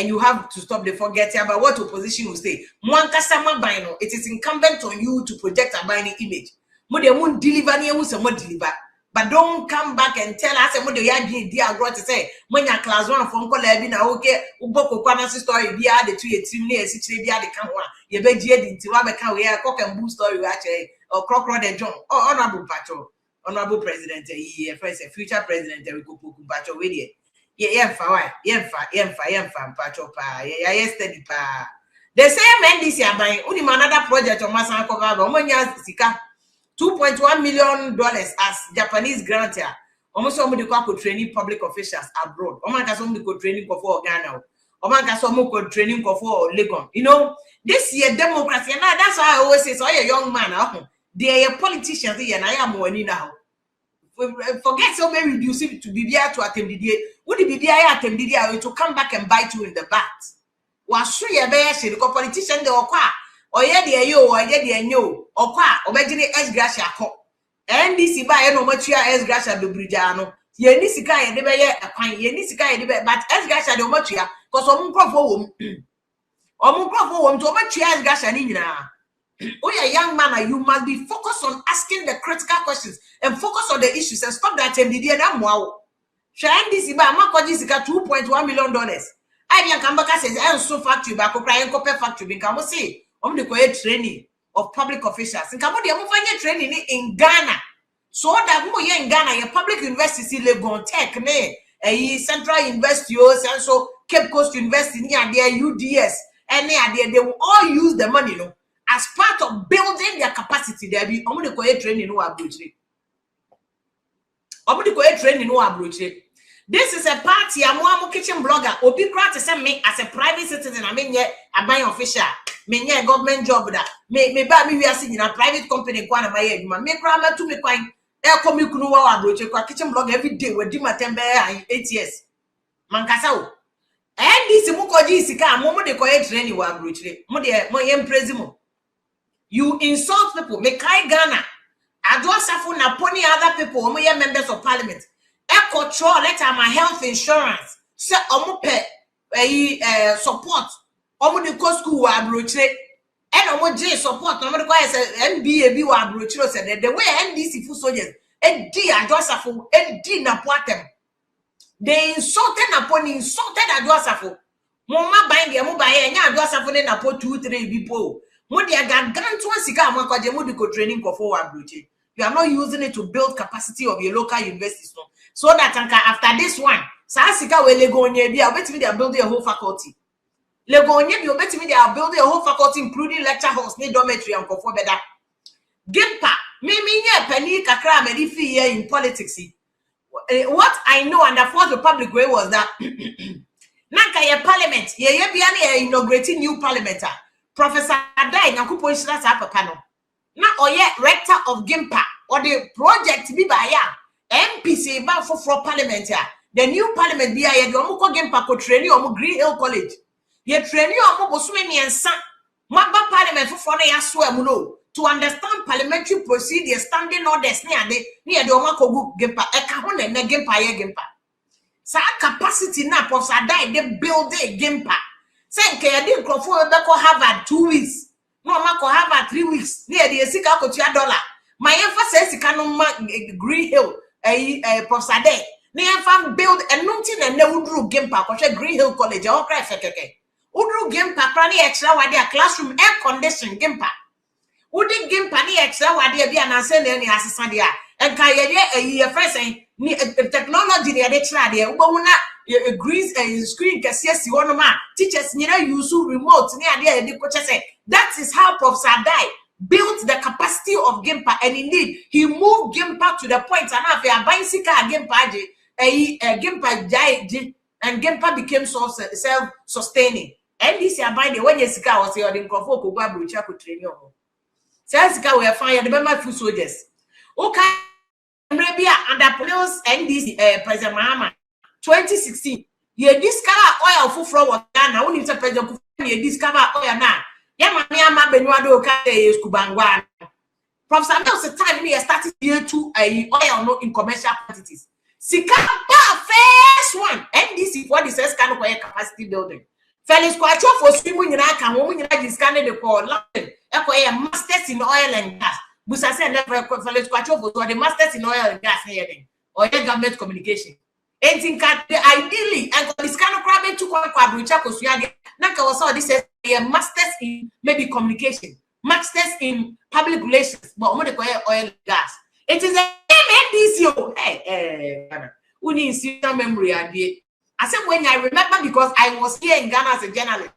[SPEAKER 1] you have to stop the forgetting about what opposition will say. It is incumbent on you to project a binding image. Deliver. But don't come back and tell us what to say. When you're class 1 from college, okay, Uboko Quanasi story, be added to your team near City, be added to you beg to have a cock and boo story, actually, or crocodile John, or honorable patrol, honorable president, future president, Pacho with it. Yeah, Pacho pa. Yeah, steady pa. The same NDC are buying only another project on Masan Cover, Sika. $2.1 million as Japanese grant here. Almost somebody could training public officials abroad. Oman somebody could training for Ghana. Oman somebody could training for Legon. You know, this year democracy, and that's why I always say, so you're a young man, they are politicians here, and I am one now. forget so may reduce it to BBI to Ategya. Would the BBI Ategya to come back and bite you in the butt? Was sure you bear the politician the Okwa, or yet the yo, or yet the no, Okwa, or Benjamin S. Gracia. NDC by no much as Gracia do Bridano. Yenisika and the Bayer, Yenisika and the but as Gracia do much ya, because I'm profo to much as Gracia Nina. Oh, yeah, young man, you must be focused on asking the critical questions and focus on the issues and stop that MDD and wow. NDC by Makojisika $2.1 million. I can come back says, and so factory back, crying copper factory, become say, on the quiet training of public officials. And come on, find training in Ghana. So that more in Ghana, your public university, Legon Tech, a Central University, and so Cape Coast University, near their UDS, and they will all use the money, as part of building their capacity. There be only training no abroad. Training no abroad. This is a party. I'm a kitchen blogger. Obi crowd to send me as a private citizen. I mean, yeah, a buying official. Me yeah, government job that. Me buy me we are seeing in a private company. Kwana my head. Me grandma to me coin. Air come you kunu wa abroad. Kitchen blog every day. We do my 8 years. Mankasao. And this mukoji sika. Momo de koye training wa abroad. Mo yem prezimo. You insult people. Me kai Ghana. Adwa safu na pony other people. Mo ye members of parliament. Control letter my health insurance. Say omo pe support. Omo de co school wa abrochire. And omo J support. Omo de kwa MBA bi wa abrochire. Said the way NDC full soldiers. Edi Adwa safu. Edi na poatem. They insulted upon insulted Adwa safu. Moma buying the mo buy nya Adwa safu ne na po 2-3 bipo. Mo dia gangantu sika mo kwa je mo de ko training ko for abrochire. You are not using it to build capacity of your local universities. No? So that after this one, Sasika will Legonia be bet me they are building a whole faculty. Legonia, you bet me they are building a whole faculty, including lecture halls, need dormitory and for better. Gimpa, me penny kakra medifi here in politics. What I know and the Fourth Republic way was that Nanka parliament, ye be inaugurating new parliament. Professor Adai Nakupo Ishra Sapapano. Now, or yet rector of Gimpa or the project be by MPC about for parliament. The new parliament be a Yomuko Gimpa ko trainee or Green Hill College. Ye trainee or Moboswini and San Maba parliament for Yaswell to understand parliamentary procedure, standing orders near the Omako Gimpa, a Kahun and Gimpa. Sa capacity na of Sadai, they build a Gimpa. Say, I didn't go for Harvard 2 weeks. No, Marco have 3 weeks near the Sika $1. My emphasis is Green Hill, Professor Day. They have build a nothing and no Udru Gimpa, or Green Hill College, or crash. Udru Gimpa, Prani extra, why their classroom air conditioned Gimpa. Udi Gimpa, extra, why they be an answer any assistant. And Kaya, a first technology, the extra there, a grease screen can see you one man. Teachers, use remote near the coach say. That is how Prof. Sadai built the capacity of Gimpa, and indeed he moved Gimpa to the point. And after a bicycle, Gimpa and Gimpa became self-sustaining. And this year, by the way, Jessica was here in Kofoko, Babucha could train you. Jessica were fired, remember food soldiers. Okay, maybe under police NDC, President Mahama, 2016. You discover oil for flour Ghana. When you say President, you discover oil now. Yamama Benuado is Kubangwan. From some time, we started year 2 oil in commercial quantities. Sika first one, NDC for this kind of capacity building. Felix Quattro for swimming in Aka, woman in scanning the call, a masters in oil and gas. Busasa never Felix Quattro for the masters in oil and gas near them, or government communication. Ideally, and this kind of problem to Quabucha, Naka was all this a masters in maybe communication, masters in public relations, but only oil and gas. It is a MDC. Hey, we need to see your memory. I said when I remember because I was here in Ghana as a journalist.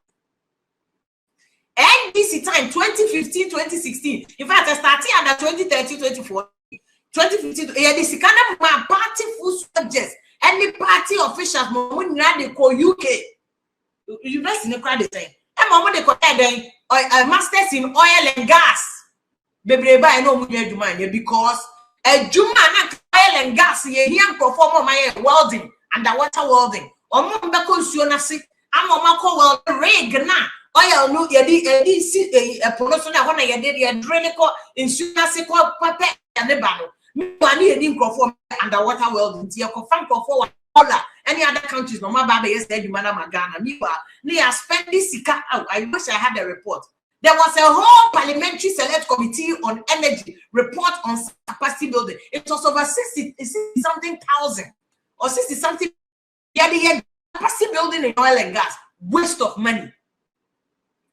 [SPEAKER 1] NDC time 2015, 2016. In fact, I started under 2013, 2014, 2015. NDC kind of my party full subjects. Any party officials, they call UK. University in the crowd, they say, they call masters in oil and gas. Baby, I know because a Juma oil and gas ye here perform my welding, underwater welding. Or more consumer I'm on my call rig na oil no ye see a pollution one ye did ye drenico insurance called paper and the banner. Me need perform underwater welding. You can find for any other countries no matter is dead you manama Ghana. Meanwhile, they are spending sika out. I wish I had a report. There was a whole parliamentary select committee on energy report on capacity building. It was over 60 something thousand or 60 something. Yeah, capacity building in oil and gas. Waste of money.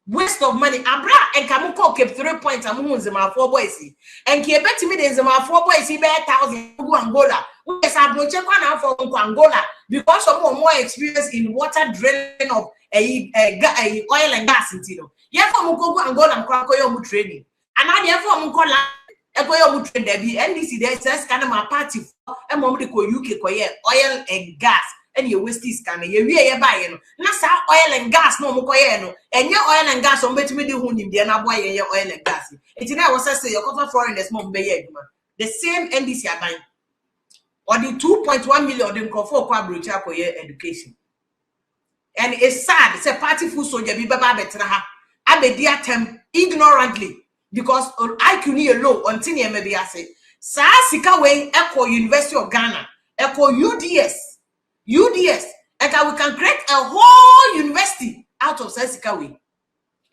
[SPEAKER 1] Waste of money. Abra and Kamuko kept 3 points. I'm in my 4 boys. And Kebet to me, there's my 4 boys. He bear 1,000 Angola. Yes, I broke for Angola because of more experience in water draining of a oil and gas. Yeah, for Mukogo Angola and Krakoyo training. And I therefore Mukola Ekoyo trade there be NDC there says kind of my party and Momiko UK oil and gas. And you waste this kind of you buy no oil and gas no mukoye no and your oil and gas on between the hunim there na boy your oil and gas. It's now was say your cover foreigners mom be the same NDC are buying or the 2.1 million them for kwabrocha koye education. And it's sad, it's a party full soldier be baba betra ha abedia tem ignorantly because IQ ni low until you maybe I say sa sika way Eco University of Ghana Eco UDS and we can create a whole university out of Sasikawi,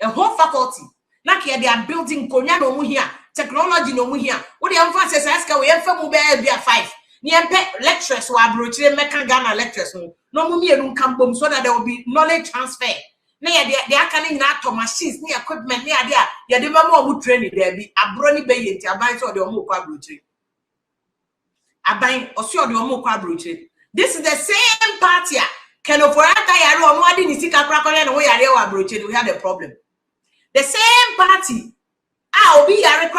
[SPEAKER 1] a whole faculty. Now they are building Konya no here, technology no here. What the emphasis Sasikawi and Famu be 5. Near lecturers who are broaching Mekan Ghana lecturers no mummy and campum so that there will be knowledge transfer. Near they are coming out to machines, near equipment, near there. Yeah, the mama would train it there be a brony bay into a bind or the Omoka broaching. A bind or sure the Omoka broaching. This is the same party. We had a problem. The same party. I'll be a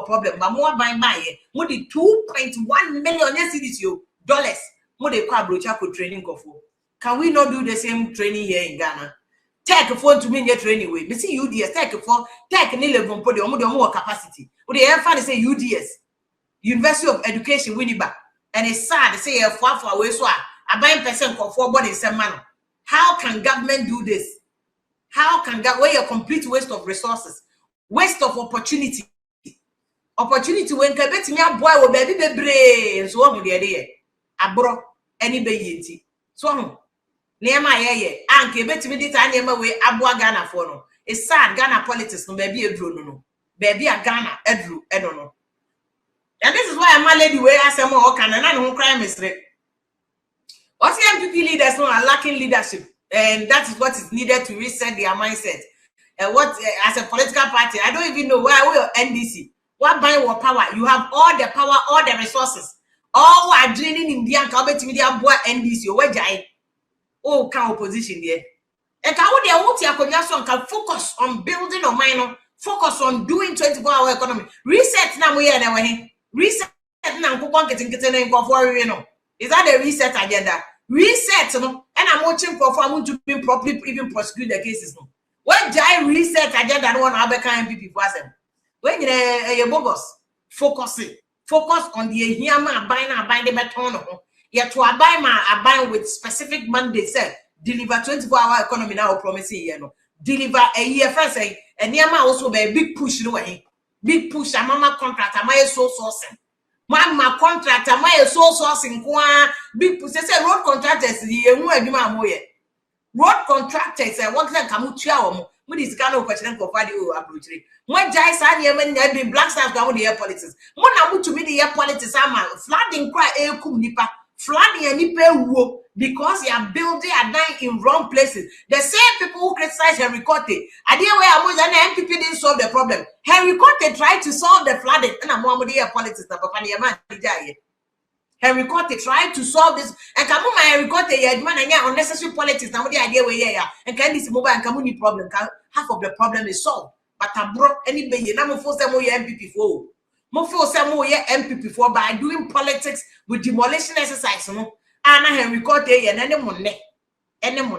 [SPEAKER 1] problem, but more by more than 2.1 million dollars. More than training. Can we not do the same training here in Ghana? Take a phone to me get training way. We see UDS, take a phone, take an 11 more capacity. What the air say UDS, University of Education, Winnipeg. And it's sad to say a far away so a buying person for 4 bodies a man. How can government do this? How can government a complete waste of resources, waste of opportunity? Opportunity when Quebec me a boy will baby brain so on the idea. A bro any baby. So near my ye and Quebec me this time way abua Ghana for no. It's sad Ghana politics no baby a drew no. Baby a Ghana edru I don't know. And this is why I'm a lady where I say more can and I don't cry mystery. What's the MPP leaders no are lacking leadership, and that is what is needed to reset their mindset. And what as a political party, I don't even know where we are NDC. What buying what power? You have all the power, all the resources. All are draining in the Kabet media boy NDC. Where jai? Oh, can opposition there? And can focus on building or minor, focus on doing 24-hour economy. Reset now we are never. Reset now getting you know. Is that the reset agenda? Reset no, and I'm watching for farming to be properly even prosecute the cases. No. When Jai reset agenda, don't want to have a kind people for them. When you bogus, focus on the Hiyama buying the beton. Yet to abide with specific mandate said deliver 24-hour economy now promising you know. Deliver a year first and Yama also be a big push away. Big push a mama contract, am I so sourcing? Mama contract, am I so sourcing? Big push, say road contractors, road contractors, I want them to come to with this kind of question for value approach. When Jai San Yemen, there be black stars down the air politics. When I move to me the air politics, I'm flooding cry air kum nipa, flooding a nipa because you are building a dying in wrong places. The same people who criticize Henry Cote, I didn't where I was and the MPP didn't solve the problem. Henry Cote tried to solve the flooding, and I'm one with the air politics. Henry Cote tried to solve this, and come on, Henry Cote, unnecessary politics. Now, the idea where and can this mobile and community problem? Half of the problem is solved. But I brought anybody, and I'm forced them MPP for. More for some more MPP for by doing politics with demolition exercise. No, and Henry Cote, and any money, and then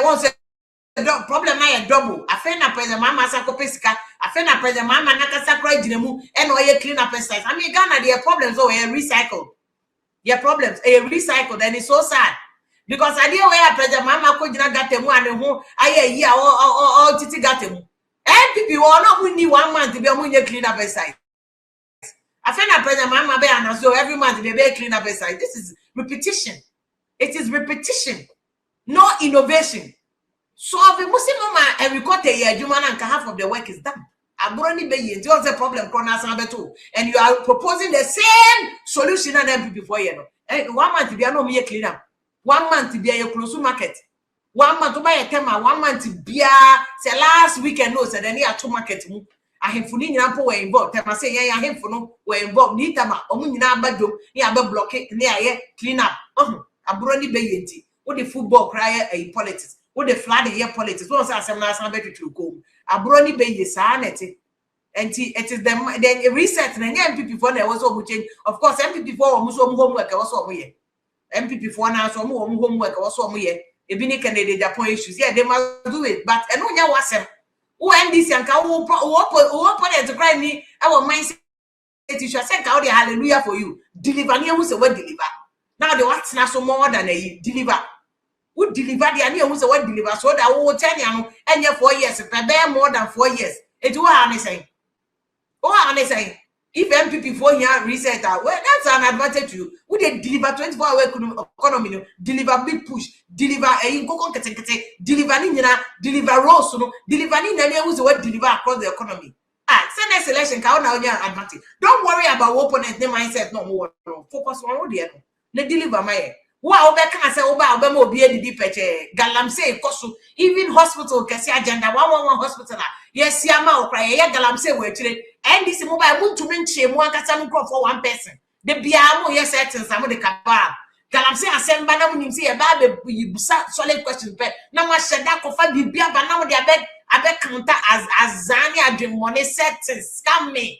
[SPEAKER 1] once problem na ye double. Afen na President Mahama sakopesika, afen na President Mahama nakasakra jinemu, and oye clean up pesticides. I mean, Ghana, their problems are recycle. Their problems are recycled, and it's so sad. Because I didn't wear President Mahama ko jina gatemu and who aye year or titi gatemu. MPP will not win 1 month to be a clean up pesticides. Afen na President Mahama be and so every month they be clean up pesticides. This is repetition. It is repetition, no innovation. So if you must and record a year, and half of the work is done. Abroni be you the problem and you are proposing the same solution and MPP for you. 1 month to be no me clean up, 1 month to be a close market, 1 month to buy a tema, 1 month to be say last weekend no said any at 2 market. I have fully were involved. I say, yeah, I have for no were involved. Nitama, Omunina Badu, near block it, near clean up. Abroni be what the football cry a politics. What the flood here politics was as I'm not better to go. A brony baby sanity. And it is the reset and MPP for there was so much. Of course, MPP for almost homework also here. MPP for now some homework also here. A bini candidate Japan issues. Yeah, they must do it. But I know ya was him. Who NDC and who open to cry me our mindset. It should say God hallelujah for you. Deliver near who's the word deliver. Now the what's not so more than a deliver. Would deliver the idea who's the word deliver so that will 10 years and 4 years, prepare more than 4 years. It's what I'm saying. What I'm saying. If MPP 4 year reset, well, that's an advantage to you. Would they deliver 24-hour economy, deliver big push, deliver a go deliver roles, deliver in who's the word deliver across the economy. Send a selection count now advantage. Don't worry about opponent mindset no more. Focus on the other. They deliver my wow, can say about Obama be a deep Galamse, Kosu, even hospital, Cassia agenda, 111 hospital. Yes, Yama, cry, Galamse, where today, and this mobile wound to mention one Cassam for 1 person. The Biamo, yes, certain some of the Kappa. Galamse, I send Banam, you see about the solid question. Now, I said that for Fabi Bia, but now they I bet counter as Zania dream money settings, scamming,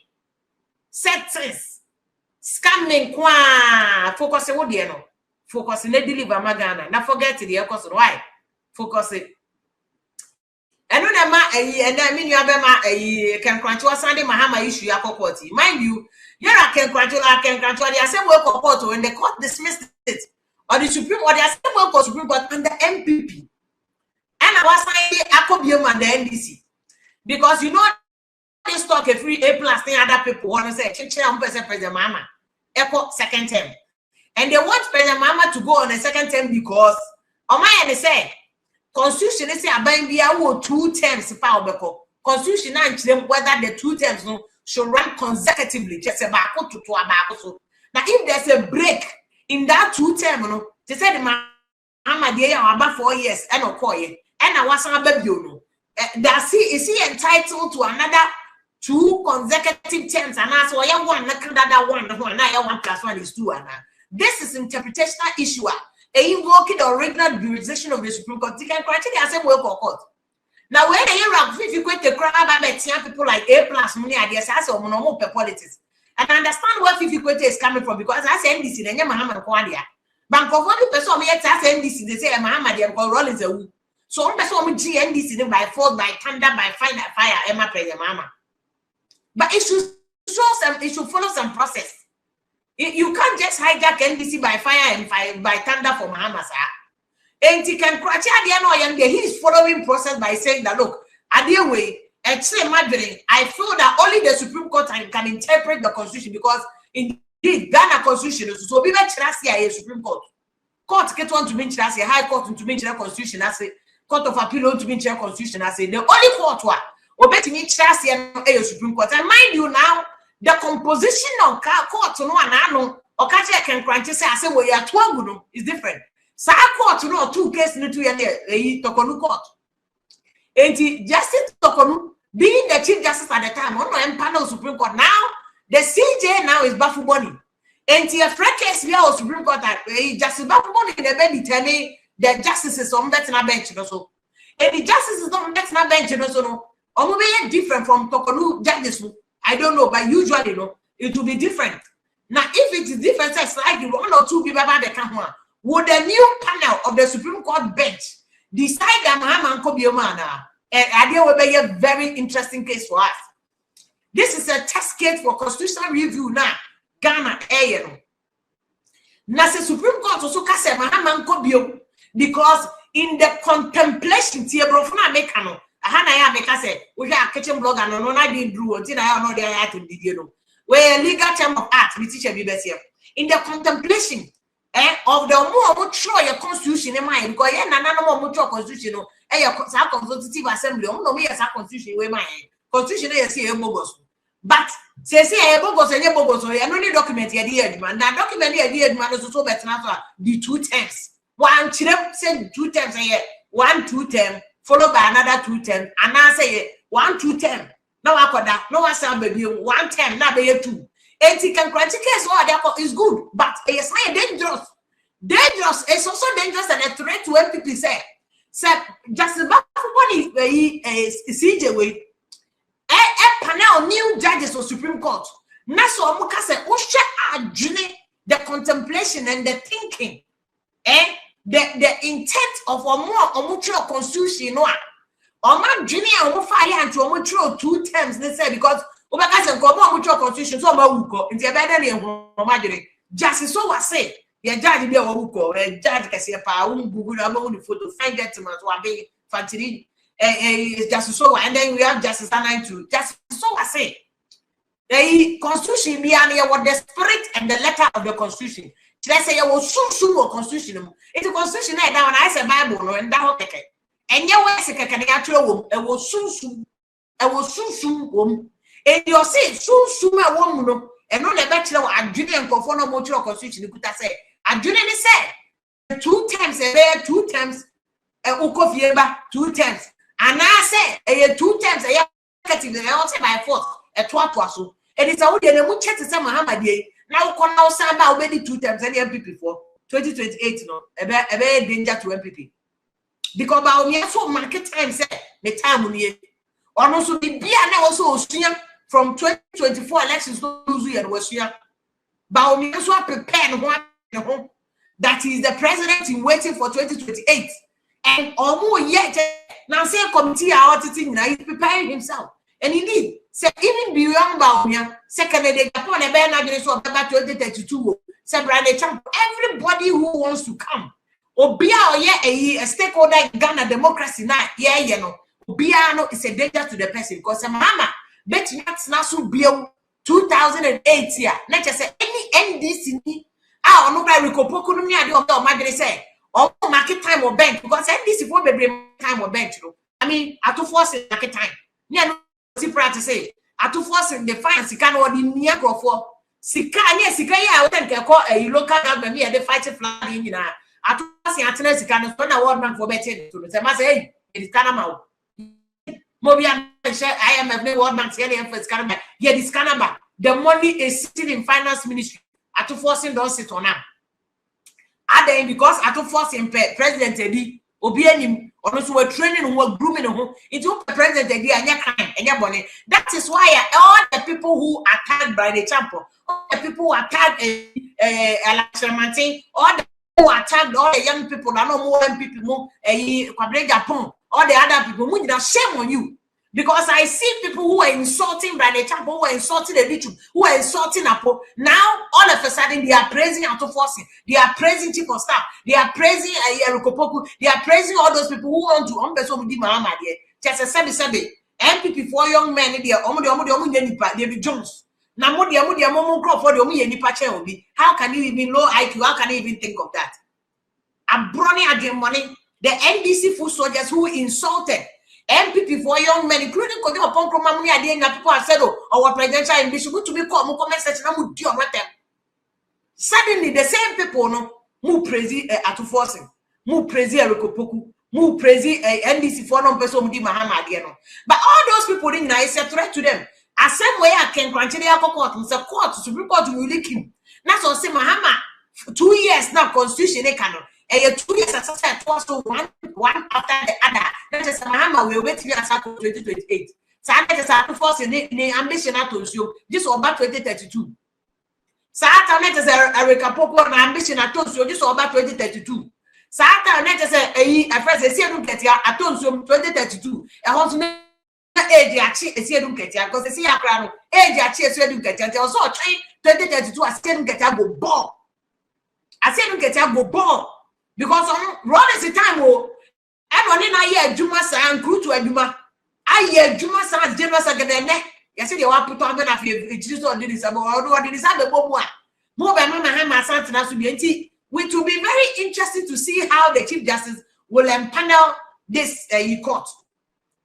[SPEAKER 1] scamming, qua, focus on what you know. Focus in the deliver Magana. Now forget the cost why. Focus it. And when I mean you have a can control Sunday Mahama issue your property. Mind you, here I can control the same work of court when the court dismissed it. Or the Supreme or the same work of Supreme Court under MPP. And I was saying Acheampong and the NDC. Because you know this talk a free A+ thing other people want to say President Mahama. Echo second term. And they want President Mahama to go on a second term because they say Constitution is about 2 terms Constitution and whether the 2 terms should run consecutively. Just about to so. Now if there's a break in that 2 terms, they said Mahama they are about 4 years and Okoye and I was baby is he entitled to another 2 consecutive terms and that's why one that one now 1 + 1 is 2 and this is interpretational issue. Invoking the original jurisdiction of the Supreme Court. You can criteria the same way for court. Now, when they have if you quit the crowd about people like A+ money ideas, as or normal politics. And I understand where 50 is coming from because I say NDC, then Mahama Kwadia. Bank of one person yet as NDC, they say Mahama, they have got roll is a woo. So one person G NDC by force, by thunder, by fire, Emma President Mahama. But it should show some, it should follow some process. You can't just hijack NDC by fire and by thunder for Mahama, sir. And he can crash at the he is following process by saying that look, at the way, I feel that only the Supreme Court can interpret the Constitution because indeed Ghana Constitution is so we bet a Supreme Court. Court get one to mention as a High Court to mention a Constitution as a Court of Appeal to mention a Constitution as a the only court or betting each a Supreme Court. And mind you now. The composition of court to know an Okatakyie can grant say we are 12 is different. So court to know 2 cases into a Tokonu court. And Justice Tokonu being the Chief Justice at the time, on panel Supreme Court now, the CJ now is Bafuboni. And the fresh case we are Supreme Court Justice Bafuboni in the bed determine the justices on that bench also. And the justices on that bench also no, different from Tokonu judges. I don't know, but usually, it will be different. Now, if it is different, it's like 1 or 2 people about the camera. Would the new panel of the Supreme Court bench decide that Mahama Nkobiomana, and idea will be a very interesting case for us. This is a test case for constitutional review now. Ghana, now the Supreme Court also cast Mahama Nkobio because in the contemplation, Tiabrofna Mekano, Hanaya Meka say, we have kitchen blog and no, I didn't do until I know the art in the where legal term of art, we teach everybody here. In the contemplation of the more mature your constitution in mind, because you are more mature constitution, and your consultative assembly, no me as a constitution, where my constitution is here, bogos. But say, bogos and bogos, and only document the idea, man. That document the idea, man, is also better the 2 terms. One children send 2 terms a year, 1 2 term, followed by another 2 term, and I say 1 2 term. No, I could that. No, I said, baby, 1 term, not be 2. 80 can criticize what is good, but it's dangerous. Dangerous. It's also dangerous and a threat to MPP say. Just about money CJ way. A panel new judges of Supreme Court. Naso Muka said, the contemplation and the thinking, the intent of a more mature constitution. Or my junior or fire and to a mature 2 terms, they say, because constitution so ma in the better justice so was say the judge be a judge can see a power Google among the photo find that to be factory justice so and then we have justice to justice so was say the constitution be what the spirit and the letter of the constitution. Let's say I was soon constitution. It's a constitution now and I say Bible and that okay. And your way can actually I was soon and you say soon a woman and not a bachelor and junior and conform motor constitution. You could say a junior say 2 times a year, 2 times a ukofieba, 2 times. And I say 2 times a year, I say by 4 a 12 so. And it's out there, we check to some Mahama day. Now, come out Samba already 2 times any MPP for 2028, no, a very danger to MPP. Because by me, so market time say the time we also be also from 2024 elections to lose and was here. But we also prepare one that is the president in waiting for 2028. And or more yet, now say committee are auditing now, he's preparing himself. And indeed, say even beyond Baumia, second day upon a banner against what about 2032, say Bryan Acheampong, everybody who wants to come. Obia a stakeholder in Ghana democracy now, you know. Obia is a danger to the person because Mahama bet not so bill 2008 year. Let just say any NDC no by Rikopoku no ade of Madre say or market time or bank because NDC for be time or bank. I mean, at to force market time. Yeah, no see practice say at to force the finance can or the near for Sika ya can call a local government me the fight flag in at Atene Sika no award man for betting to the say it is Canama. Mobian I am a word man saying for Canama. Yeah, this Canama. The money is sitting in finance ministry. At to forcing don't sit on them. Are they because at to forcing President Eddie Obianim or also we're training who grooming who into President Eddie and your crime and your money. That is why all the people who attacked Bryan Acheampong, all the people who attacked Acheampong, all the who attacked all the young people, that no more young people, more Japan, all the other people, we need a shame on you. Because I see people who are insulting Bryan Acheampong, who are insulting the ritual, who are insulting Apo. Now, all of a sudden, they are praising Auto Forcing, they are praising Chief of Staff, they are praising Rikopoku, they are praising all those people who want to umbeso with Mahama. Just a sabi MPP for young men, they are David Jones. Now, how can you even low IQ? How can you even think of that? I'm brawling again money. The NDC foot soldiers who insulted MPP for young men, including Okatakyie Promamuni Ategya, people have said, our presidential ambition to be called comment section. Suddenly, the same people no mu praise Auto Forcing, mu praise Rikopoku, mu praise NDC for non person di Mahama. But all those people in is a threat to them. As same way I can grant the court, Mr. Court, Supreme Court will lick him. That's what say Mahama 2 years now constitution they cannot. And 2 years as I said, also one after the other. That is Mahama will wait till 2028. So that is Auto Forcing the ambition to you. This is about 2032. So that is a Rikopoku ambition to you. This is about 2032. Sata net say a first say don't get ya aton so 2032 e ho so na age achi say don't get ya because say akra no age achi say don't get ya so 2032 I say don't get ya go born. I say don't get ya go born because on run is the time oh and on na ye adwuma sa nkru to adwuma aye adwuma sa general secretary ne you say they want put on na fe so on this about on this be bomu a mo be Mahama Asante so be enti. Which will be very interesting to see how the Chief Justice will empanel this court.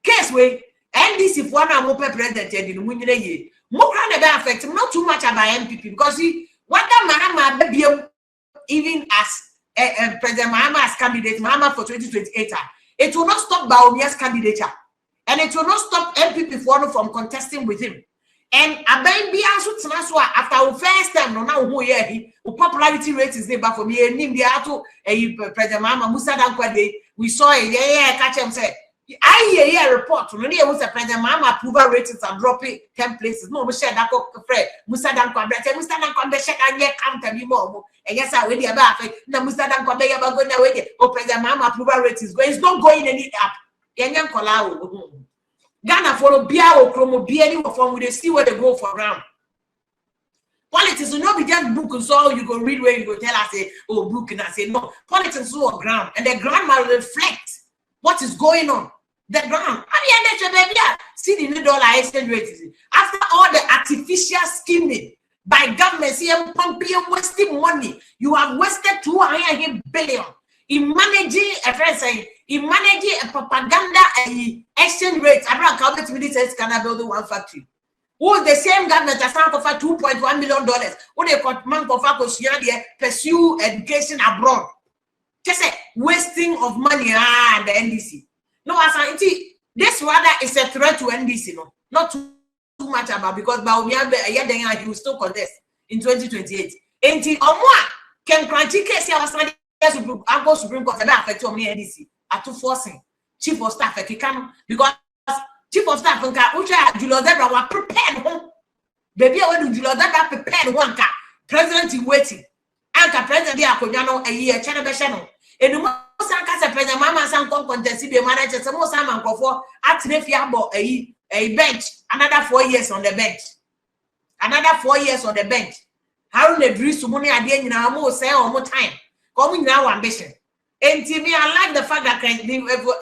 [SPEAKER 1] Case where NDC for now more president in the winning year. More can affect not too much about MPP because he what that Mahama even as President Mahama as candidate Mahama for 2028. It will not stop Baomia's candidature, and it will not stop MPP for from contesting with him. And aben bi aso tena so after our first time no na wo ye hi popularity rate is there for me enim dia ato President Mahama Musa Dankwade we saw catch him say I report no dey say President Mahama approval ratings are dropping 10 places no we share that friend Musa Dankwade say Musa Dankwade share kan ye counter bi mo and yes I we dey ba na Musa Dankwade ya ba go na we dey President Mahama approval ratings going it's not going any up yenyan kola o Ghana for Bia or Chromo Bia form with they see where they go for round. Politics will not be just book and so you go read where you go tell us say oh book and I say no politics is on ground and the ground must reflect what is going on. The ground. See the dollar exchange rate after all the artificial scheming by government CM pumping wasting money. You have wasted 200 billion in managing a friend saying in managing a propaganda exchange rate. Abraham Calvert says can build one factory. Who the same government has for $2.1 million? Who they got man for pursue education abroad? Just a wasting of money and the NDC. No, as this rather is a threat to NDC, no, not too much about because he will still contest in 2028. And can Crunchy case Supreme Court affect NDC at to forcing chief of staff because chief of staff Julius Debra was prepared home. Baby, when Julius Debra prepared one car, president in waiting. Anka president Akonyano a year channel. And the most President Mahama Asante contest be managed some more Simon for at Nefiabo a bench, another 4 years on the bench. Another 4 years on the bench. How they drew some money at the end of more say or more time. Coming now ambition. And to me, I like the fact that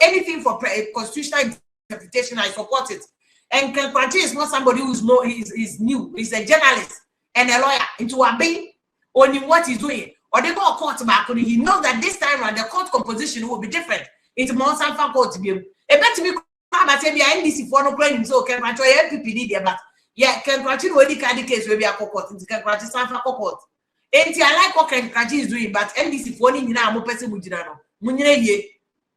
[SPEAKER 1] anything for constitutional interpretation, I support it. And Kranchi is not somebody who's new. He's a journalist and a lawyer into a being on what he's doing. Or they go court back and he knows that this time around the court composition will be different. It's more Sanfa court to be. A better be NDC for no claim so can Kranchi MPP there, but yeah, can Kranchi already carry the case where we are court into Kranchi Sanfa court. And I like what Kranchi is doing, but NDC for any more person with Munye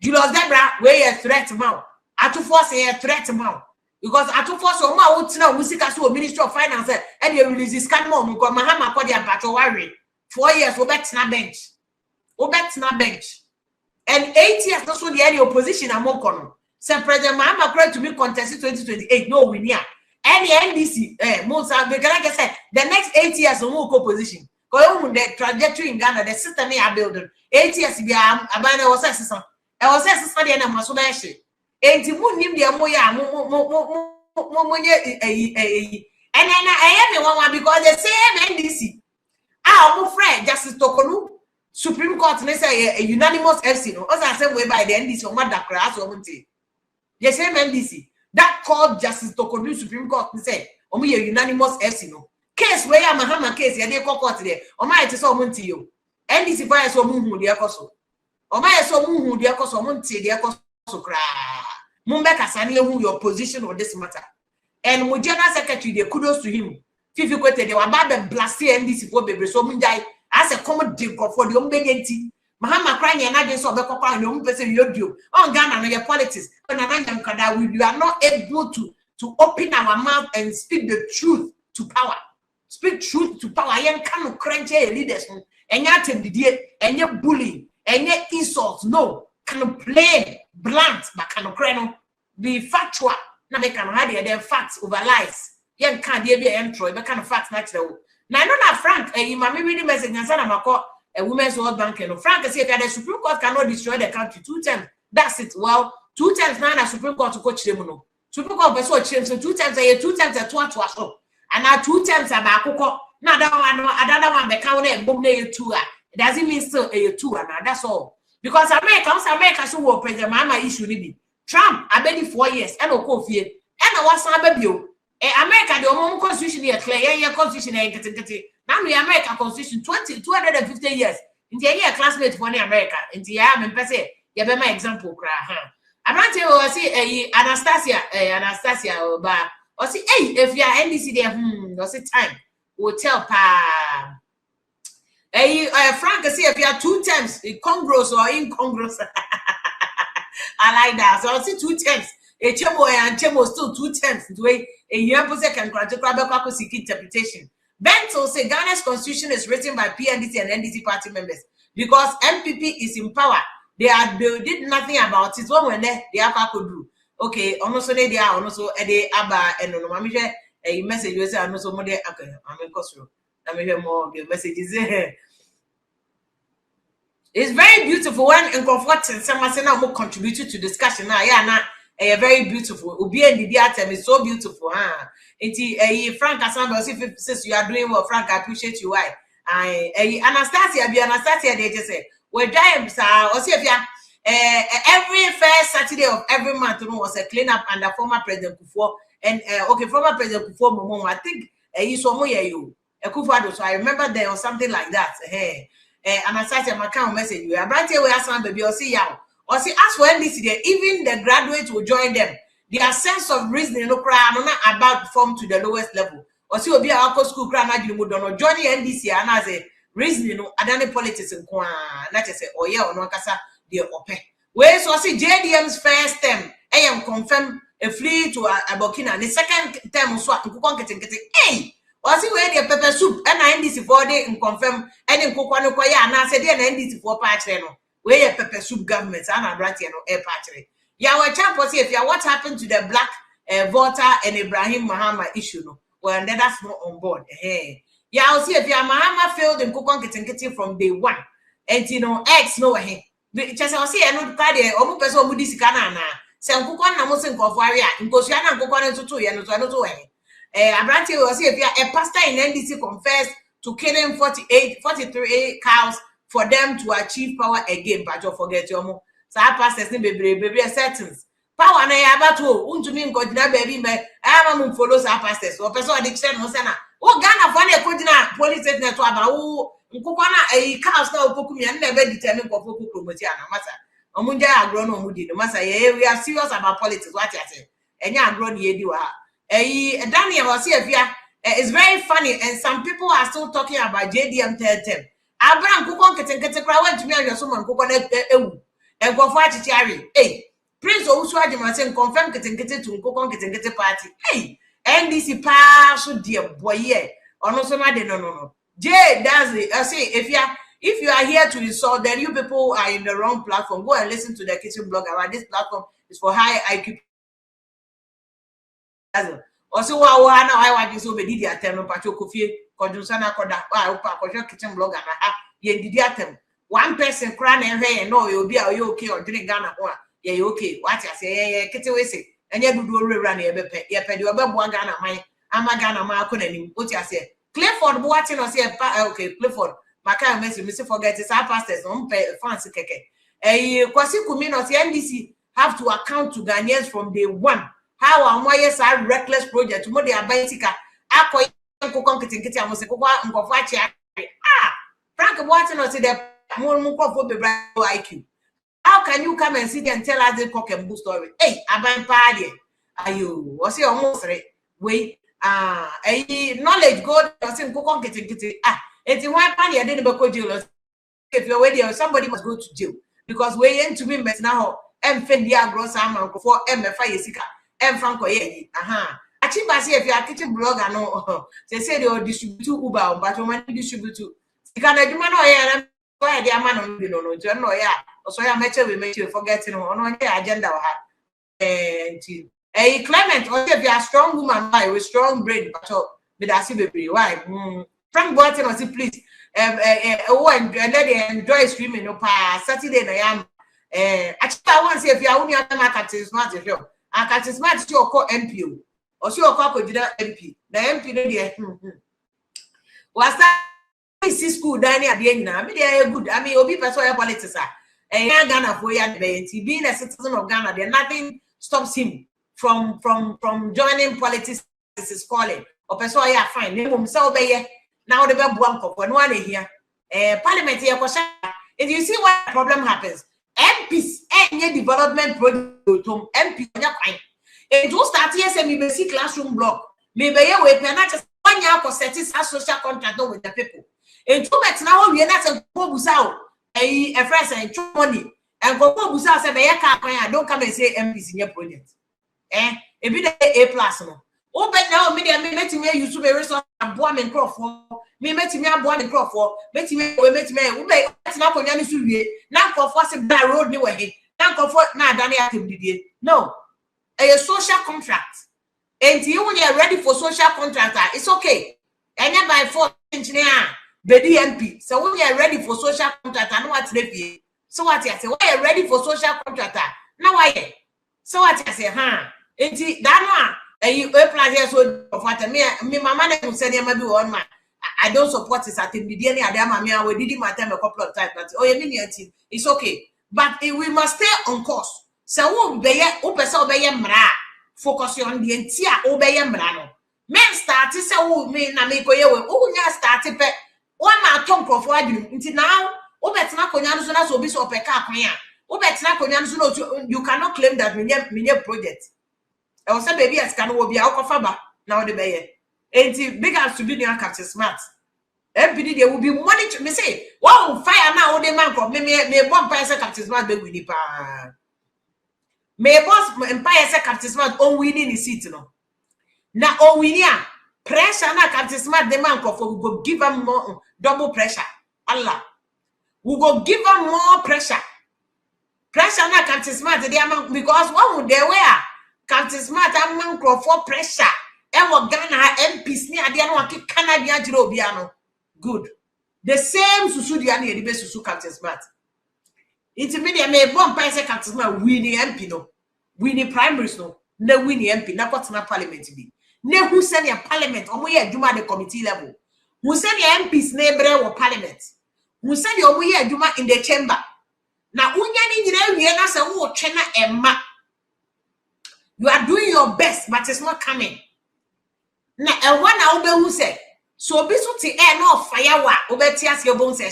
[SPEAKER 1] Julius Debra where a threat amount. Atu force a threat amount. Because Atu force or ma would know Musika to Ministry of Finance and you release this can mom because Mahama called their battle worry. 4 years, we bet na bench. We bet na bench. And 8 years, that's what the any opposition among kono. Say President Mahama going to be contested 2028. No, we near. Any NDC, most of the the next 8 years, we will opposition. Because the trajectory in Ghana, the system they are building. 8 years, we are about our system. Our system, they are not so much. And to move him, they are more, and then I am one because the same NDC. Our friend Justice Tokonu, Supreme Court, they say a unanimous FC. No, as I said, way by the NDC or Mother Class or Monte. The same NDC that called Justice Tokonu Supreme Court, they say, only a unanimous FC. No case where Mahama case, they call court there. Or my it is all Monte you. NDC fire so moo, dear Cosso. Or my so moo, dear Cosso Monte, dear Cosso cry. Mumbeka Sani, who your position on this matter. And with General Secretary, they kudos to him. Fifi kwete they were about the blasty NDC for baby so munjai as a common deal for the umbegenti. Mahama crying and I just saw the papa and the person you on Ghana and your politics. When we are not able to open our mouth and speak the truth to power. Speak truth to power. I am kind of crunchy leaders and yet and yet bullying and yet insults. No, kind of plain, blunt, but kind of crano. Be factual. Now they can hide their facts over lies. Young can't be an Troy, but kind of facts natural. Now, not Frank, you may read the message and son of a Women's World Bank. You know, Frank said that the Supreme Court cannot destroy the country 2 times. That's it. Well, 2 times now the Supreme Court to coach them. No, Supreme Court person change so 2 times a year, 2 times a 2 so, and now 2 times about coco. Now that one the county and boom day 2. It doesn't mean still a 2 and that's all. Because America so will President Mahama issue be Trump. I bet 4 years and no coffee. And I was some you. America the own constitution here clear. Your constitution ain't now the American constitution 250 years. In the year classmate for America. In the year I'm person. You be my example, I'm not telling you. See, Anastasia, or see, hey, if you are NDC there, what's it time? We'll tell pa. Hey, Frank, see if you are 2 times congruous or incongruous. I like that. So I see 2 times. A chemo and chemo still 2 times. The way a year per second seek interpretation. Bento say Ghana's constitution is written by PNDC and NDC party members because MPP is in power. They did nothing about it. When they could do. Okay, almost they are also a aba and no a message you say I know some more. Okay, I'm in Costro. I may hear more of your messages. It's very beautiful when in comforting someone say now more contributed to discussion. Now, yeah, now very beautiful. Ubi and the item is so beautiful. Frank Asamba, since you are doing well, Frank, I appreciate you. Why? Anastasia, they just say, we're dying, or see if every first Saturday of every month, was a cleanup under former President Kufuor. And okay, former President Kufuor, I think he's so I remember there was something like that. Hey, Anastasia, my account message you. I'm right here with us, baby, or see y'all. Or see, as for NDC, even the graduates will join them. Their sense of reasoning, no cry, not about form to the lowest level. Or see, will be our school grant, you would not join NDC and as a reasoning, adani politics in Kwan, not just say, oh yeah, or no casa, dear open. Where so see JDM's first term, I am confirmed a flee to a Burkina. The second term, swap to Kukon getting, hey, or see where the pepper soup and NDC for day and confirm and in Kukwano Koya, and I said, NDC for patch. Where your pepper soup government and right here no air party. Yeah, we champ if you what happened to the black voter and Ibrahim Mahama issue no. Well, then that's not on board. Hey, yeah, I'll see if your Mahama failed in Kukon getting from day 1. And you know, X no hey. Just I'll see I know card or person who disikana na. Say Kukon na mosin kofaria. Because you are Kukon into 2 years, no to way. Abrante will see if you are a pastor in NDC confessed to killing 43 cows. For them to achieve power again, but you forget your mo. So I pastors ni baby settings. Power na ya batu. Untumi nkodina baby me. I am follows our pastors. Or person addiction no sana. Oh Ghana for ne kodina police net to aba. Oh nkukwana a cows na opokumi and never determine for poku promote na masa. Omunja agro no mudi no masa. We are serious about politics. What you say? Enya agro ni edi wa. Daniel was here. It's very funny, and some people are still talking about JDM third term. Abraham Kukon Kete went to me and your someone Kukon and go for Acheampong. Hey, Prince Ouswaji Martin confirmed Kete to Kukon Kete party. Hey, NDC pass dear boy, yeah, or no, no. Jay does it. I say, if you are here to insult, then you people are in the wrong platform. Go and listen to the kitchen blog. This platform is for high IQ. Also, now I want to so be the attempt to Kofi. Kitchen blog and one person crying and no, you'll be okay or drink Ghana. Yeah, okay. What I say, say, and you do run your pet, you about one Ghana, I'm a Ghana, Marcon, what I say. Clifford watching us here, okay, Clifford, my kind of message, Mr. Forget it's our pastors, don't pay fancy keke. Kwasi Kuminos, the NDC have to account to Ghanaians from day 1. How and why yes, our reckless project, what they are basic. Frank watching us the IQ. How can you come and sit and tell us the cock and bull story? Hey, I'm party. Are you? Was he almost right? Wait, knowledge go to cook on getting it's in one party. I didn't go jail. If you're waiting, somebody must go to jail because we're into me now. And Fendia gross arm for MFI Sika and Franco. Achievers if you are kitchen blogger, no, they say they will distribute to Uber, but when you distribute to Canada, man, why they are man on no, yeah, so I met you, we make you forgetting on the agenda. A Clement, or if you are strong woman, with strong brain, but I see baby, why? Frank Boateng was please and let they enjoy streaming no Saturday na actually I want to say if you are only at Acheampong smart if you Acheampong smart you call MP or she will call MP the MP no was that school down at the end now they are good. I mean obi person politics Ghana for being a citizen of Ghana there nothing stops him from joining politics. This is calling or person fine now the one here parliament here and you see what problem happens. MPs any development project to MP it will start here say me basic classroom block maybe we can just 1 year for setting a social contract with the people and 2 months now we are not a busa a friend and money and go busa say be don't come and say MPs in your project a bit A plus no open now media me me use to be resource and boy men crop for me met me aboa me crop for met me we be na konya ni so wie na crop for say by road ni we he na crop for na adane atebdidie no a social contract and you when you're ready for social contract it's okay and by 4 engineer bedi MP so when you're ready for social contract no what dey so what you say when you're ready for social contract now why so what you say and that one you plan here so of what me mama na say am be one man I don't support this at the beginning we did my time a couple of times but it's okay but we must stay on course so we be person be mra focus on the entire obey mra no men start say we me na me koye we nya start pe one ma tom crop for adwum nti now obetena konya no so na so bi so opeka akwan a obetena konya no so no you cannot claim that me project I was say baby as can wo bia okofa ba na wo de be ye enti big as to be the Captain Smart MPD there will be money me say wow fire now the man come me bomb fire say Captain Smart be win pa me boss empire say Captain Smart on winning the seat no na on winning pressure na Captain Smart the man come for we go give him more double pressure Allah we go give him more pressure na Captain Smart the man because one would there where Captain Smart am man for pressure e wo Ghana MPs ni ade no ake Canada agire obia no good the same susu dia na yedi be susu Captain Smart intermediate me bomb pa say Captain Smart winning MP no winning primaries no na winning MP na kwatena parliament bi na who send your parliament omo ye adwuma the committee level who send your MPs na ebre wo parliament who send your omo ye adwuma in the chamber na unya ni nyina wie na se wo twe na emma you are doing your best but it's not coming na e one na obe hu say so bi so ti no fire wa obeti as your bone say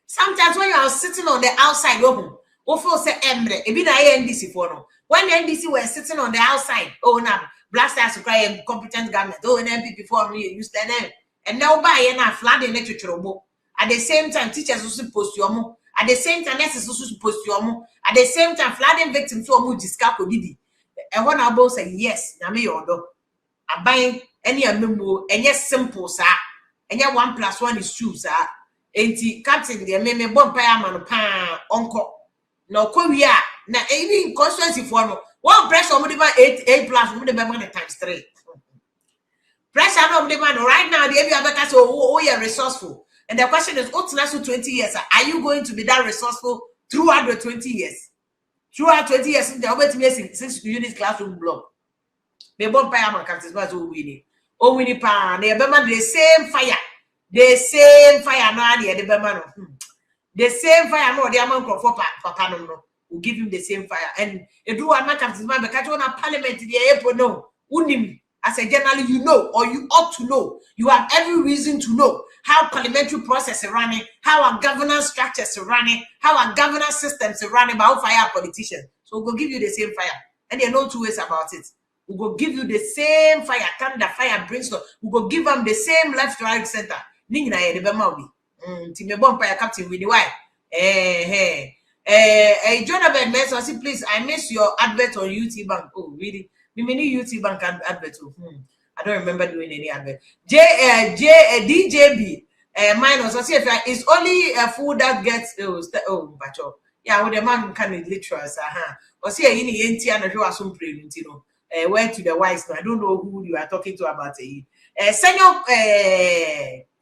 [SPEAKER 1] sometimes when you are sitting on the outside o feel say emre e bi na NDC for no when the NDC were sitting on the outside now blasters cry competent government an MPP for me use the name and now buy na flooding network at the same time teachers also supposed to at the same time nurses also supposed to at the same time flooding victims so discuss didi and one about say yes na me yodo aban any amemo enye simple sa enye 1+1 is 2 sa enti captain de me bomb pa man pa onko no ko wi a na even constituency for no one pressure mo de ba 8+ mo de ba man times 3 pressure no mo de man right now the abeka so you are resourceful and the question is what last 20 years are you going to be that resourceful throughout the 20 years throughout 20 years the over to me 6 units classroom block me bomb pa man Captain Smart o winning pa na be man the same fire no the be man the same fire no the man for papa no will give him the same fire and edu one man Captain Smart be catch on parliament the April no unim as a general you know or you ought to know you have every reason to know how parliamentary process is running how our governance structures are running how our governance systems are running about fire politicians so we'll give you the same fire and there are no two ways about it. We go give you the same fire, thunder, fire, brimstone. We go give them the same left, right, center. Nina ye de maudi. Time bomb fire captain with the why. Jonathan Mason, say please, I miss your advert on YouTube Bank. Oh, really? We many YouTube Bank advert. I don't remember doing any advert. DJB minus. I say it's only a food that gets bacho. Yeah, with the man can be literal. Or say any NT and a show some pre, went to the wise. I don't know who you are talking to about it. Senior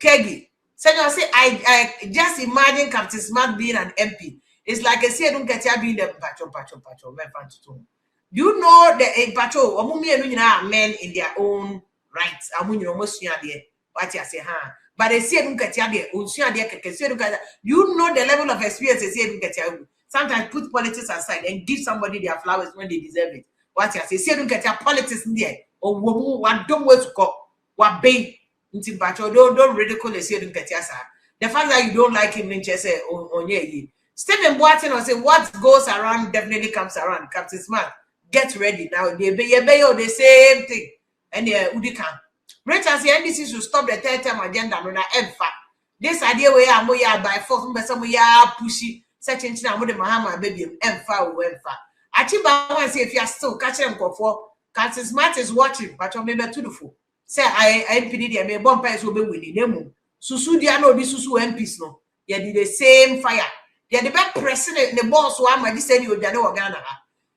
[SPEAKER 1] Kegi. Senior say, I just imagine Captain Smart being an MP. It's like I say, don't get you being the patrol. Do you know the patrol? Are men in their own rights. What you say, huh? But they say, don't get you you know the level of experience they say, don't get you. Sometimes put politics aside and give somebody their flowers when they deserve it. What you say, don't get your politics in there. Or what don't want to go. What bay into patrol? Don't ridicule the say, don't get you. The fact that you don't like him, say, on ye. Stephen Boateng will say, what goes around definitely comes around. Captain Smart, get ready now. They the same thing. And Udika. Rachel say NDC should stop the third term agenda. No, this idea where I'm by force, but some pushy, such in China, the Mahama baby, Achiba say if you are still catching them for Captain Smart is watching, but you're maybe too the fool. Say I MPD, I may bomb will be winning them. Susu, they know this Susu MPs no. Yeah, did the same fire. Yeah, the back president, the boss one might say you know Ghana.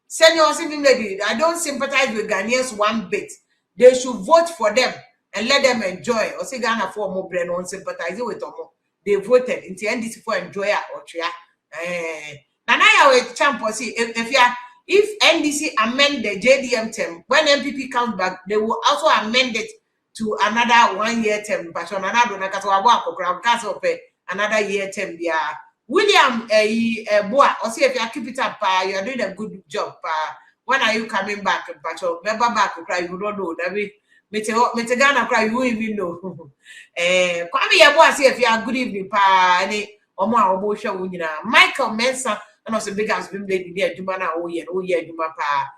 [SPEAKER 1] Senior civil lady, I don't sympathize with Ghanaians one bit. They should vote for them and let them enjoy. Or say Ghana for more brain on sympathizing with them. They voted into NDC for enjoy or tria. And I have a champ or see if NDC amend the JDM term, when MPP comes back, they will also amend it to another 1 year term. But on another year term, yeah. William Boa, or see if you keep it up, you're doing a good job. When are you coming back? But remember back, cry, you don't know. That we Metegana cry, you even know. Kwame Boa, see if you are good evening, pa, any or more show. Michael Mensa, and also big as been lady there, Jumana, oh yeah, Juma pa.